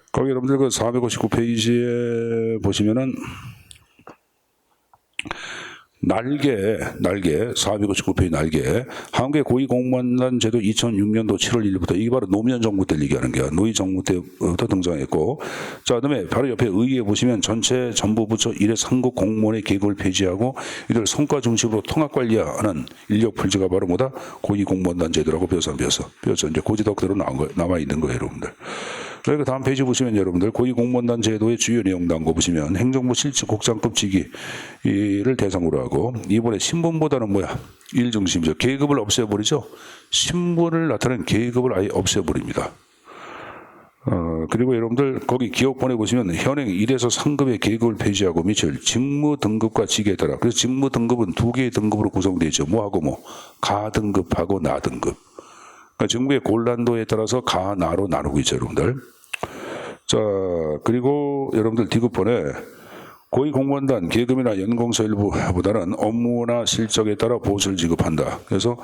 거기 여러분들 그 459페이지에 보시면은 날개 459페이지 날개 한국의 고위공무원단 제도 2006년도 7월 1일부터 이게 바로 노무현 정부 때 얘기하는 거야. 노희 정부 때부터 등장했고 자 그다음에 바로 옆에 의의에 보시면 전체 정부부처 1회 상급 공무원의 계급을 폐지하고 이들 성과 중심으로 통합 관리하는 인력 풀지가 바로 뭐다? 고위공무원단 제도라고 배웠어 이제 고지덕대로 남아 있는 거예요 여러분들. 그리고 다음 페이지 보시면 여러분들 고위공무원단 제도의 주요 내용 나온 거 보시면 행정부 실직국장급 직위를 대상으로 하고 이번에 신분보다는 뭐야? 일 중심이죠. 계급을 없애버리죠. 신분을 나타내는 계급을 아예 없애버립니다. 그리고 여러분들 거기 기억본에 보시면 현행 1에서 3급의 계급을 폐지하고 미칠 직무 등급과 직에 따라 그래서 직무 등급은 두 개의 등급으로 구성되어 있죠. 뭐하고 뭐 가등급하고 나등급. 그러니까 직무의 곤란도에 따라서 가, 나로 나누고 있죠 여러분들. 자 그리고 여러분들 D급본에 고위공무원단 계급이나 연공서 일부보다는 업무나 실적에 따라 보수를 지급한다. 그래서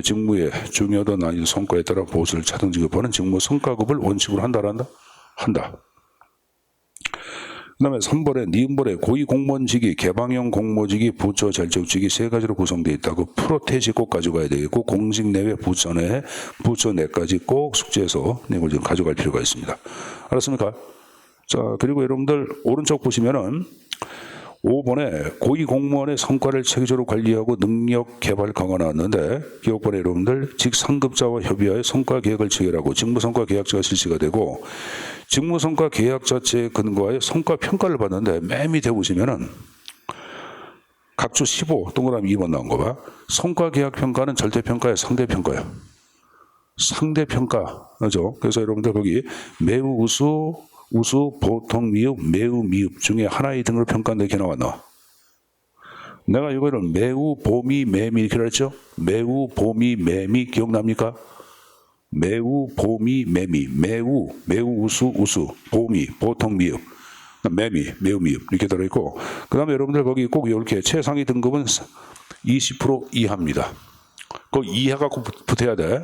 직무의 중요도 난이도 성과에 따라 보수를 차등 지급하는 직무 성과급을 원칙으로 한다. 그 다음에 3번에 니은번에 고위공무원직이 개방형 공모직이 부처 잘적직이 세 가지로 구성되어 있다고 프로테지 꼭 가져가야 되겠고 공직 내외 부처 내까지 꼭 숙지해서 이걸 좀 가져갈 필요가 있습니다. 알았습니까? 자 그리고 여러분들 오른쪽 보시면은 5번에 고위공무원의 성과를 체계적으로 관리하고 능력 개발 강화 나왔는데 기억번에 여러분들 직상급자와 협의하여 성과 계획을 체결하고 직무성과 계약자가 실시가 되고 직무성과 계약 자체에 근거하여 성과 평가를 받는데 맨 밑에 보시면은 각주 15 동그라미 2번 나온 거 봐. 성과 계약 평가는 절대평가야 상대평가야. 상대평가죠. 그래서 여러분들 거기 매우 우수, 보통 미흡, 매우 미흡 중에 하나의 등으로 평가한다 이렇게 나왔나? 내가 이거를 매우, 보미, 매미 이렇게 했죠? 매우, 보미, 매미 기억납니까? 매우, 보미, 매미, 매우 우수, 보미, 보통 미흡, 매미, 매우 미흡 이렇게 들어있고 그 다음에 여러분들 거기 꼭 이렇게 최상위 등급은 20% 이하입니다. 그 이하가 꼭 붙어야 돼.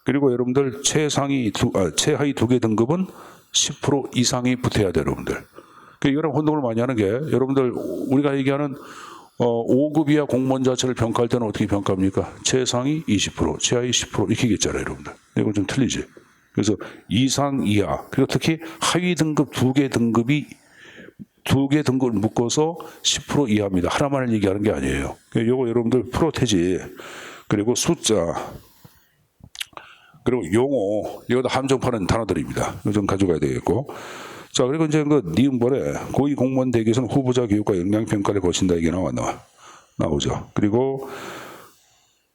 그리고 여러분들 최하위 두 개 등급은 10% 이상이 붙어야 돼 여러분들. 그러니까 이거랑 혼동을 많이 하는 게 여러분들 우리가 얘기하는 5급 이하 공무원 자체를 평가할 때는 어떻게 평가합니까? 최상위 20%, 최하위 10% 이렇게 얘기했잖아요 여러분들. 이건 좀 틀리지. 그래서 이상 이하 그리고 특히 하위 등급 두 개 등급을 묶어서 10% 이하입니다. 하나만을 얘기하는 게 아니에요. 이거 여러분들 프로테지 그리고 숫자 그리고 용어 이것도 함정파는 단어들입니다. 이거 좀 가져가야 되겠고 자 그리고 이제 그 니은번에 고위공무원 대기에서는 후보자 교육과 역량평가를 거친다 이게 나오죠. 그리고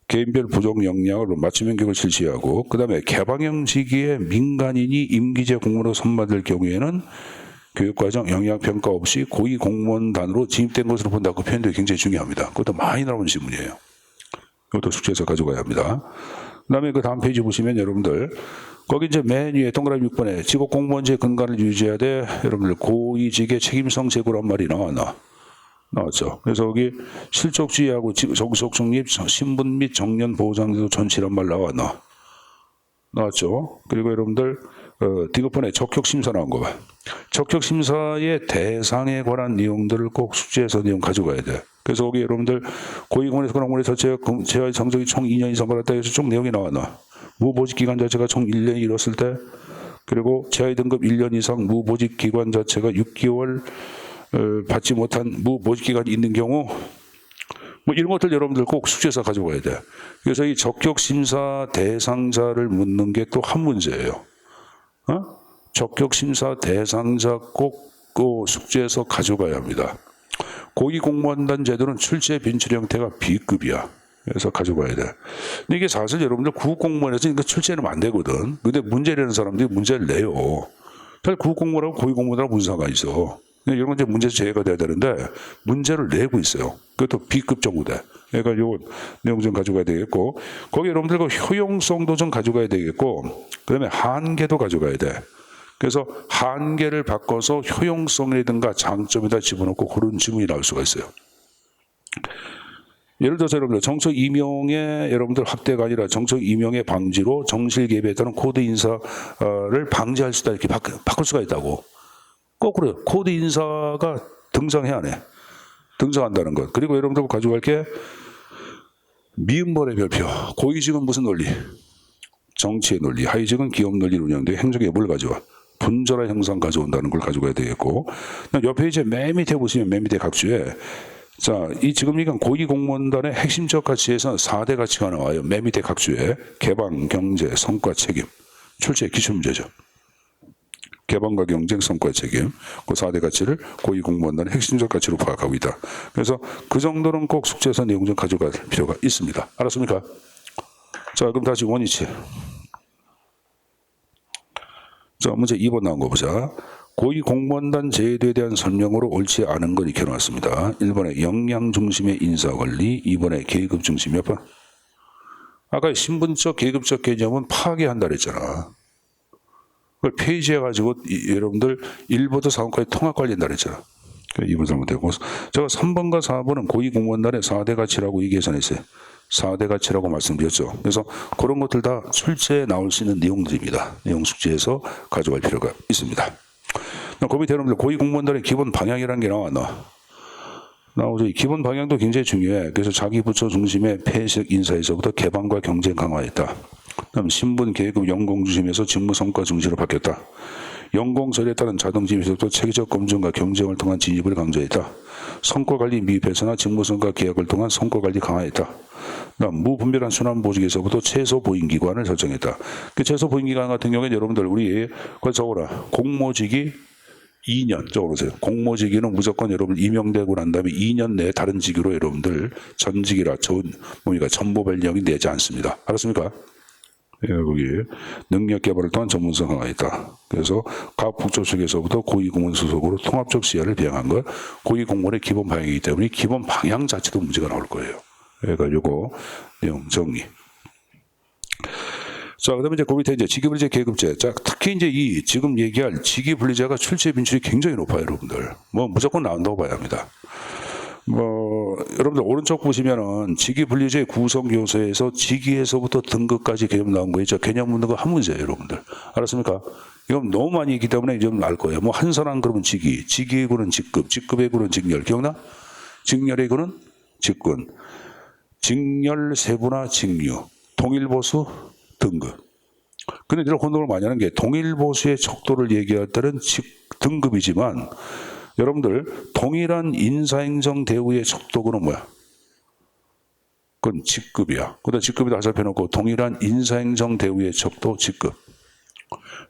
개인별 부족 역량을 맞춤형 교육을 실시하고 그 다음에 개방형 시기에 민간인이 임기제 공무원으로 선발될 경우에는 교육과정 역량평가 없이 고위공무원단으로 진입된 것으로 본다. 그 표현도 굉장히 중요합니다. 그것도 많이 나오는 질문이에요. 이것도 숙제해서 가져가야 합니다. 그 다음에 그 다음 페이지 보시면 여러분들 거기 이제 맨 위에 동그라미 6번에 직업공무원제 근간을 유지해야 돼. 여러분들 고위직의 책임성 제고란 말이 나왔죠. 그래서 거기 실적주의하고 정속 중립, 신분 및 정년 보장제도 전치란 말 나왔죠. 그리고 여러분들 D급번에 적격심사 나온 거 봐. 적격심사의 대상에 관한 내용들을 꼭 숙지해서 내용 가져가야 돼. 그래서 거기 여러분들 고위공무원에서 공무원에서 재활 정적이 총 2년 이상 받았다 해서 쭉 내용이 나왔나. 무보직 기간 자체가 총 1년이 이뤘을 때 그리고 재하위 등급 1년 이상 무보직 기간 자체가 6개월 받지 못한 무보직 기간이 있는 경우 뭐 이런 것들 여러분들 꼭 숙제해서 가져가야 돼. 그래서 이 적격심사 대상자를 묻는 게 또 한 문제예요. 적격심사 대상자 꼭 숙제해서 가져가야 합니다. 고위공무원단 제도는 출제 빈출 형태가 B급이야. 그래서 가져가야 돼. 근데 이게 사실 여러분들 구급공무원에서 이거 출제는 안 되거든. 근데 문제 내는 사람들이 문제를 내요. 사실 구급공무원하고 고위공무원하고 무슨 상관이 있어. 이런 건 이제 문제에서 제외가 돼야 되는데 문제를 내고 있어요. 그것도 B급 정도 돼. 그러니까 요 내용 좀 가져가야 되겠고 거기 여러분들 그 효용성도 좀 가져가야 되겠고 그 다음에 한계도 가져가야 돼. 그래서 한계를 바꿔서 효용성이라든가 장점에다 집어넣고 그런 질문이 나올 수가 있어요. 예를 들어서 여러분들 정책 임용의 여러분들 확대가 아니라 정책 임용의 방지로 정실 개입에 따른 코드 인사를 방지할 수 있다 이렇게 바꿀 수가 있다고. 거꾸로 코드 인사가 등장해야 안 해. 등장한다는 것. 그리고 여러분들 가져갈 게 미음벌의 별표. 고위직은 무슨 논리? 정치의 논리. 하위직은 기업 논리로 운영돼 행정에 뭘 가져와? 분절한 형상 가져온다는 걸 가져가야 되겠고, 옆에 이제 맨 밑에 보시면 맨 밑에 각주에 자, 이 지금 이건 고위공무원단의 핵심적 가치에서 4대 가치가 나와요. 맨 밑에 각주에 개방, 경제, 성과, 책임. 출제 기출문제죠. 개방과 경쟁, 성과, 책임. 그 4대 가치를 고위공무원단의 핵심적 가치로 파악하고 있다. 그래서 그 정도는 꼭 숙제에서 내용 좀 가져갈 필요가 있습니다. 알았습니까? 자, 그럼 다시 원위치. 자, 문제 2번 나온 거 보자. 고위공무원단 제도에 대한 설명으로 옳지 않은 걸 익혀놨습니다. 1번에 역량 중심의 인사관리, 2번에 계급 중심. 몇 번? 아까 신분적, 계급적 개념은 파괴한다 그랬잖아. 그걸 폐지해가지고 여러분들 1부터 4번까지 통합관리한다 그랬잖아. 2번 잘못되고. 제가 3번과 4번은 고위공무원단의 4대 가치라고 얘기해서냈어요. 4대 가치라고 말씀드렸죠. 그래서 그런 것들 다 출제에 나올 수 있는 내용들입니다. 내용 숙지해서 가져갈 필요가 있습니다. 그 밑에 여러분들 고위공무원단의 기본 방향이라는 게 나오죠. 이 기본 방향도 굉장히 중요해. 그래서 자기 부처 중심의 폐쇄적 인사에서부터 개방과 경쟁 강화했다. 그다음 신분, 계급, 연공 중심에서 직무 성과 중심으로 바뀌었다. 연공설에 따른 자동 진입에서부터 체계적 검증과 경쟁을 통한 진입을 강조했다. 성과관리 미흡해서나 직무성과 계약을 통한 성과관리 강화했다. 그다음 무분별한 순환보직에서부터 최소 보임기간을 설정했다. 그 최소 보임기간 같은 경우에는 여러분들 우리 그걸 적어라. 공모직이 2년 적어보세요. 공모직위는 무조건 여러분 임명되고 난 다음에 2년 내에 다른 직위로 여러분들 전직이라 뭡니까 전보 변경이 내지 않습니다. 알았습니까? 예, 거기 능력 개발을 통한 전문성 강화했다. 그래서 각 부처 측에서부터 고위공무원 소속으로 통합적 시야를 비행한 것, 고위공무원의 기본 방향이기 때문에 기본 방향 자체도 문제가 나올 거예요. 그러니까 요거 내용 정리. 자, 그다음에 이제 그 밑에 이제 직위분리제, 계급제. 자, 특히 이제 이 지금 얘기할 직위분리제가 출제 빈출이 굉장히 높아요, 여러분들. 뭐 무조건 나온다고 봐야 합니다. 여러분들 오른쪽 보시면은 직위분리제 구성 요소에서 직위에서부터 등급까지 개념 나온 거 있죠. 개념 묻는 거 한 문제예요, 여러분들. 알았습니까? 이건 너무 많이 있기 때문에 좀 알 거예요. 뭐 한 사람 그러면 직위, 직위의 구는 직급, 직급의 구는 직렬. 기억나? 직렬의 구는 직군, 직렬 세분화 직류, 동일보수 등급. 근데 이런 혼동을 많이 하는 게 동일보수의 척도를 얘기할 때는 등급이지만 여러분들 동일한 인사행정 대우의 척도는 뭐야? 그건 직급이야. 그다음 직급에다 살펴놓고 동일한 인사행정 대우의 척도 직급.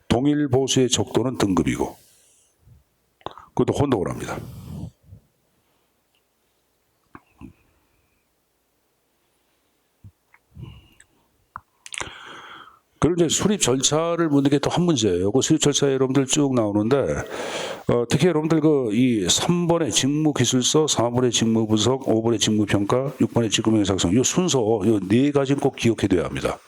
동일보수의 척도는 등급이고. 그것도 혼동을 합니다. 그리고 이제 수립 절차를 묻는 게 또 한 문제예요. 그 수립 절차에 여러분들 쭉 나오는데, 특히 여러분들 이 3번의 직무기술서, 4번의 직무분석, 5번의 직무평가, 6번의 직무명예 작성, 이 순서, 이 네 가지는 꼭 기억해둬야 합니다.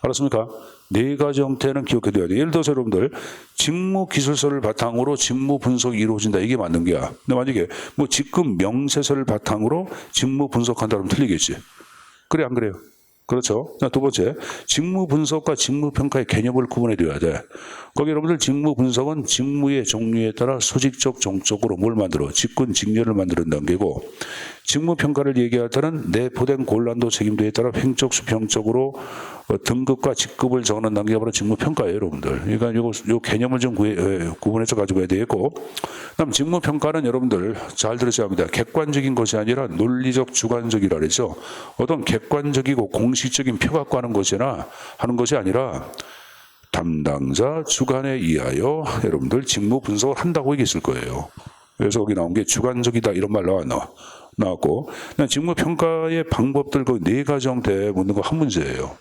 알았습니까? 네 가지 형태는 기억해둬야 돼요. 예를 들어서 여러분들 직무기술서를 바탕으로 직무분석이 이루어진다. 이게 맞는 거야. 근데 만약에 뭐 직급 명세서를 바탕으로 직무분석한다 그러면 틀리겠지. 그래 안 그래요? 그렇죠. 자, 두 번째, 직무 분석과 직무 평가의 개념을 구분해 둬야 돼. 거기 여러분들 직무 분석은 직무의 종류에 따라 수직적, 종적으로 뭘 만들어? 직군, 직렬을 만드는 단계고, 직무 평가를 얘기할 때는 내포된 곤란도 책임도에 따라 횡적, 수평적으로 등급과 직급을 정하는 단계가 바로 직무 평가예요, 여러분들. 그러니까 요 개념을 좀 구분해서 가지고 가야 되겠고, 그다음 직무 평가는 여러분들 잘 들으셔야 합니다. 객관적인 것이 아니라 논리적, 주관적이라 그랬죠. 어떤 객관적이고 공식적인 표 갖고 하는 것이 아니라 담당자 주관에 의하여 여러분들 직무 분석을 한다고 얘기했을 거예요. 그래서 거기 나온 게 주관적이다 이런 말 나왔고, 그냥 직무 평가의 방법들 그 네 가지 형태 묻는 거 한 문제예요.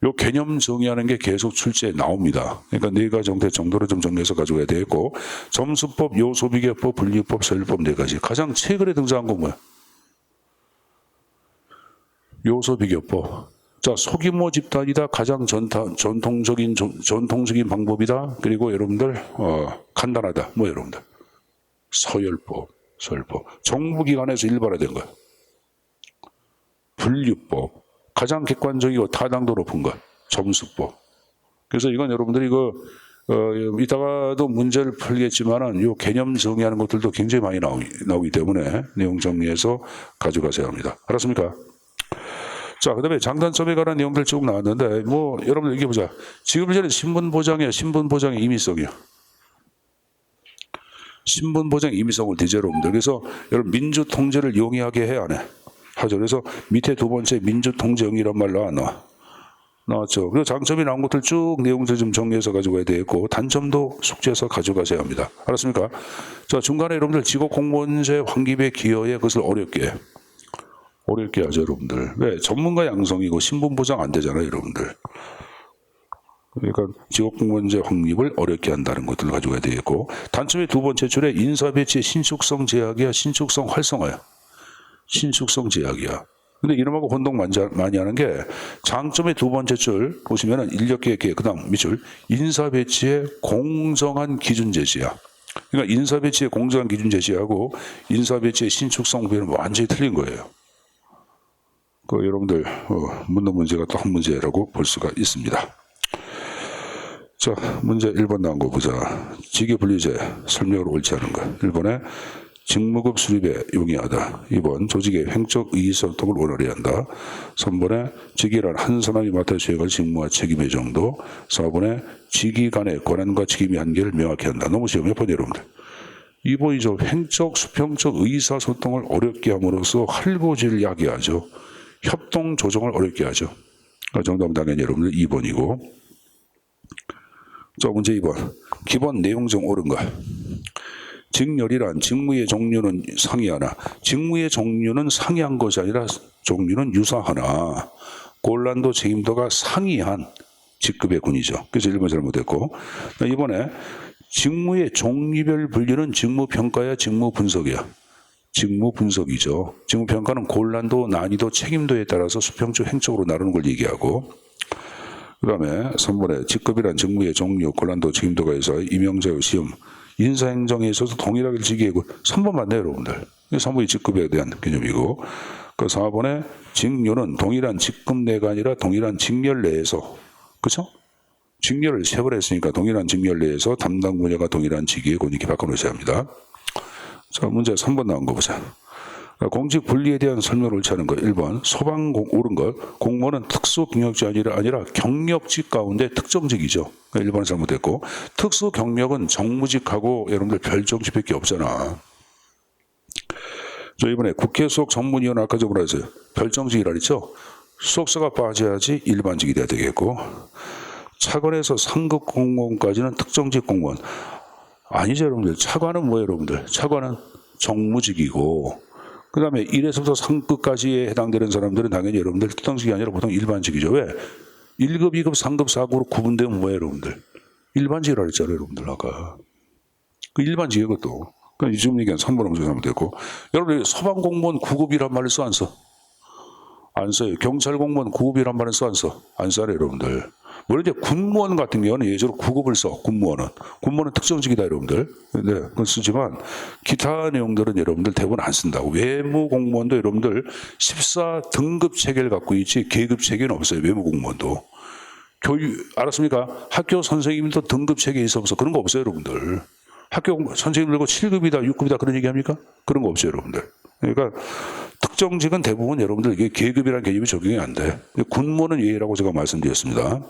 요 개념 정의하는 게 계속 출제에 나옵니다. 그러니까 네 가지 형태 정도로 좀 정리해서 가져가야 되겠고, 점수법, 요소비교법, 분류법, 서열법 네 가지. 가장 최근에 등장한 건 뭐야? 요소비교법. 자, 소규모 집단이다. 가장 전통적인 방법이다. 그리고 여러분들 간단하다. 뭐 여러분들 서열법. 정부기관에서 일반화된 거야. 분류법. 가장 객관적이고 타당도 높은 것. 점수법. 그래서 이건 여러분들이 이따가도 문제를 풀겠지만은 요 개념 정의하는 것들도 굉장히 많이 나오기 때문에 내용 정리해서 가져가셔야 합니다. 알았습니까? 자, 그다음에 장단점에 관한 내용들 쭉 나왔는데 뭐 여러분들 이게 보자. 지금 전에 신분 보장의 임의성이요. 신분 보장 임의성을 대제로 옵니다. 그래서 여러분 민주 통제를 용이하게 해 안 해? 하죠. 그래서 밑에 두 번째 민주 통제 영이란 말 나왔죠. 그리고 장점이 나온 것들 쭉 내용들 좀 정리해서 가져가야 되겠고 단점도 숙지해서 가져가셔야 합니다. 알았습니까? 자, 중간에 여러분들 직업 공무원제 환기배 기여에 그것을 어렵게 하죠, 여러분들. 왜? 전문가 양성이고 신분 보장 안 되잖아요, 여러분들. 그러니까 직업공무원제 확립을 어렵게 한다는 것들을 가져가야 되겠고 단점의 두 번째 줄에 인사배치의 신축성 제약이야, 신축성 활성화야. 신축성 제약이야. 근데 이놈하고 혼동 많이 하는 게 장점의 두 번째 줄 보시면은 인력계획 그다음 밑줄 인사배치의 공정한 기준 제시야. 그러니까 인사배치의 공정한 기준 제시하고 인사배치의 신축성 배는 완전히 틀린 거예요. 여러분들 묻는 문제가 또 한 문제라고 볼 수가 있습니다. 자, 문제 1번 나온 거 보자. 직위분리제 설명으로 옳지 않은 거. 1번에 직무급 수립에 용이하다. 2번 조직의 횡적 의사소통을 원활히 한다. 3번에 직위란 한 사람이 맡아 수행할 직무와 책임의 정도. 4번에 직위 간의 권한과 책임의 한계를 명확히 한다. 너무 쉬워. 몇 번 여러분들. 2번이죠. 횡적 수평적 의사소통을 어렵게 함으로써 할고지를 야기하죠. 협동 조정을 어렵게 하죠. 정답은 당연히 여러분들 2번이고. 자, 문제 2번. 기본 내용 중 옳은 것. 직렬이란 직무의 종류는 상이하나 직무의 종류는 상이한 것이 아니라 종류는 유사하나 곤란도 책임도가 상이한 직급의 군이죠. 그래서 1번 잘못했고 이번에 직무의 종류별 분류는 직무평가야 직무분석이야. 직무분석이죠. 직무평가는 곤란도, 난이도, 책임도에 따라서 수평적, 횡적으로 나누는 걸 얘기하고 그 다음에 3번에 직급이란 직무의 종류, 곤란도, 책임도가 해서 임용자유, 시험, 인사행정에 있어서 동일하게 직위고 3번 맞네요, 여러분들. 3번이 직급에 대한 개념이고 그 4번에 직류는 동일한 직급 내가 아니라 동일한 직렬 내에서 그렇죠? 직렬을 세 번 했으니까 동일한 직렬 내에서 담당 분야가 동일한 직위에 이렇게 바꿔놓으셔야 합니다. 자, 문제 3번 나온 거 보자. 공직 분리에 대한 설명을 옳지 않은 거. 1번 소방 옳은 것. 공무원은 특수 경력직 아니라 경력직 가운데 특정직이죠. 1번은 잘못됐고 특수 경력은 정무직하고 여러분들 별정직밖에 없잖아. 저 이번에 국회 수석 전문위원 아까 저번에 했어요. 별정직이라 그랬죠. 수석사가 빠져야지 일반직이 돼야 되겠고 차관에서 상급 공무원까지는 특정직 공무원 아니죠, 여러분들. 차관은 뭐예요, 여러분들? 차관은 정무직이고 그 다음에 1에서부터 3급까지에 해당되는 사람들은 당연히 여러분들 특정직이 아니라 보통 일반직이죠. 왜? 1급, 2급, 3급, 4급으로 구분되면 뭐예요, 여러분들? 일반직이라 그랬잖아요, 여러분들 아까. 그 일반직이에요, 그것도. 그러니까 지금 얘기한 3번 엄청 잘못됐고 여러분들 소방공무원 9급이란 말을 써, 안 써? 안 써요. 경찰공무원 9급이란 말을 써, 안 써? 안 써요, 여러분들. 물론 이제 군무원 같은 경우는 예전으로 9급을 써. 군무원은 특정직이다, 여러분들. 네, 그건 쓰지만 기타 내용들은 여러분들 대부분 안 쓴다고. 외무공무원도 여러분들 14등급 체계를 갖고 있지 계급 체계는 없어요. 외무공무원도. 알았습니까? 학교 선생님도 등급 체계에 있어서 그런 거 없어요, 여러분들. 학교 선생님들고 7급이다, 6급이다 그런 얘기 합니까? 그런 거 없어요, 여러분들. 그러니까 특정직은 대부분 여러분들 이게 계급이라는 개념이 적용이 안 돼. 군무원은 예외라고 제가 말씀드렸습니다.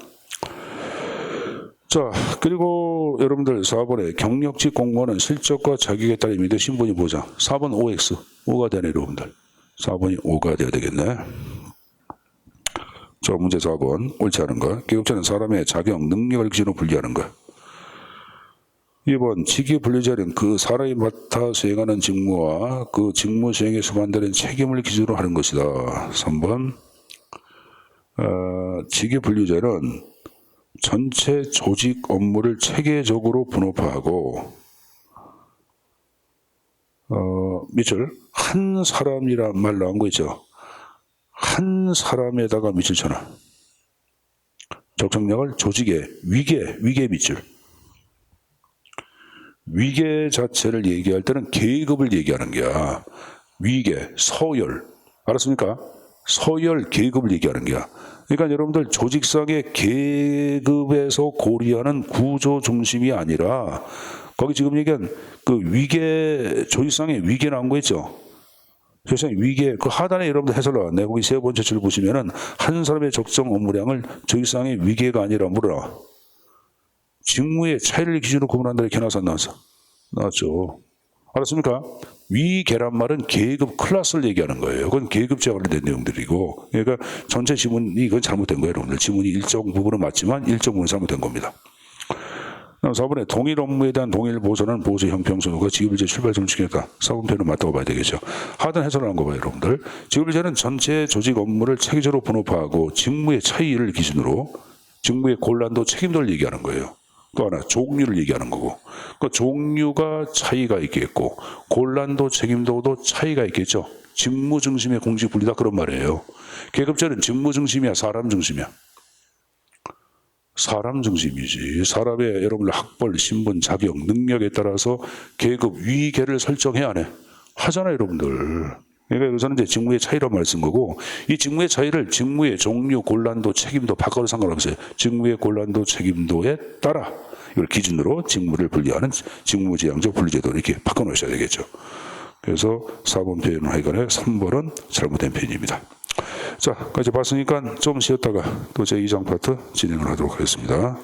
자, 그리고 여러분들 4번에 경력직 공무원은 실적과 자격에 따라 임의된 신분이 보장. 4번 OX. 5가 되네, 여러분들. 4번이 5가 돼야 되겠네. 자, 문제 4번. 옳지 않은 거. 계급자는 사람의 자격, 능력을 기준으로 분리하는 거. 2번 직위 분리자는 그 사람이 맡아 수행하는 직무와 그 직무 수행에 수반되는 책임을 기준으로 하는 것이다. 3번 직위 분리자는 전체 조직 업무를 체계적으로 분업화하고 밑줄 한 사람이란 말 나온 거 있죠. 한 사람에다가 밑줄 쳐놔. 적정량을 조직의 위계 밑줄. 위계 자체를 얘기할 때는 계급을 얘기하는 거야. 위계, 서열. 알았습니까? 서열, 계급을 얘기하는 거야. 그러니까 여러분들 조직상의 계급에서 고려하는 구조 중심이 아니라 거기 지금 얘기한 그 위계, 조직상의 위계 나온 거 있죠? 조직상의 위계, 그 하단에 여러분들 해설 나왔네. 거기 세 번째 줄 보시면은 한 사람의 적정 업무량을 조직상의 위계가 아니라 뭐라? 직무의 차이를 기준으로 구분한다 이렇게 나왔어. 나왔죠. 알았습니까? 위계란 말은 계급 클래스를 얘기하는 거예요. 그건 계급제와 관련된 내용들이고, 그러니까 전체 지문이 이건 잘못된 거예요, 여러분들. 지문이 일정 부분은 맞지만 일정 부분은 잘못된 겁니다. 다음 4번에 동일 업무에 대한 동일 보수는 보수 형평성과 지급일제 출발점 중이니까 4번 표현은 맞다고 봐야 되겠죠. 하단 해설을 한 거 봐요, 여러분들. 지급일제는 전체 조직 업무를 체계적으로 분업화하고 직무의 차이를 기준으로 직무의 곤란도 책임도를 얘기하는 거예요. 또 하나 종류를 얘기하는 거고, 그 종류가 차이가 있겠고 곤란도 책임도도 차이가 있겠죠. 직무 중심의 공직 분리다 그런 말이에요. 계급제는 직무 중심이야, 사람 중심이야? 사람 중심이지. 사람의 여러분들 학벌, 신분, 자격, 능력에 따라서 계급 위계를 설정해야 안 해? 하잖아요, 여러분들. 그러니까 여기서는 이제 직무의 차이로 말 쓴 거고, 이 직무의 차이를 직무의 종류, 곤란도, 책임도 바꿔도 상관없어요. 직무의 곤란도, 책임도에 따라 이걸 기준으로 직무를 분리하는 직무지향적 분리제도 이렇게 바꿔놓으셔야 되겠죠. 그래서 4번 표현은 하여간에 3번은 잘못된 표현입니다. 자, 까지 봤으니까 좀 쉬었다가 또 제2장 파트 진행을 하도록 하겠습니다.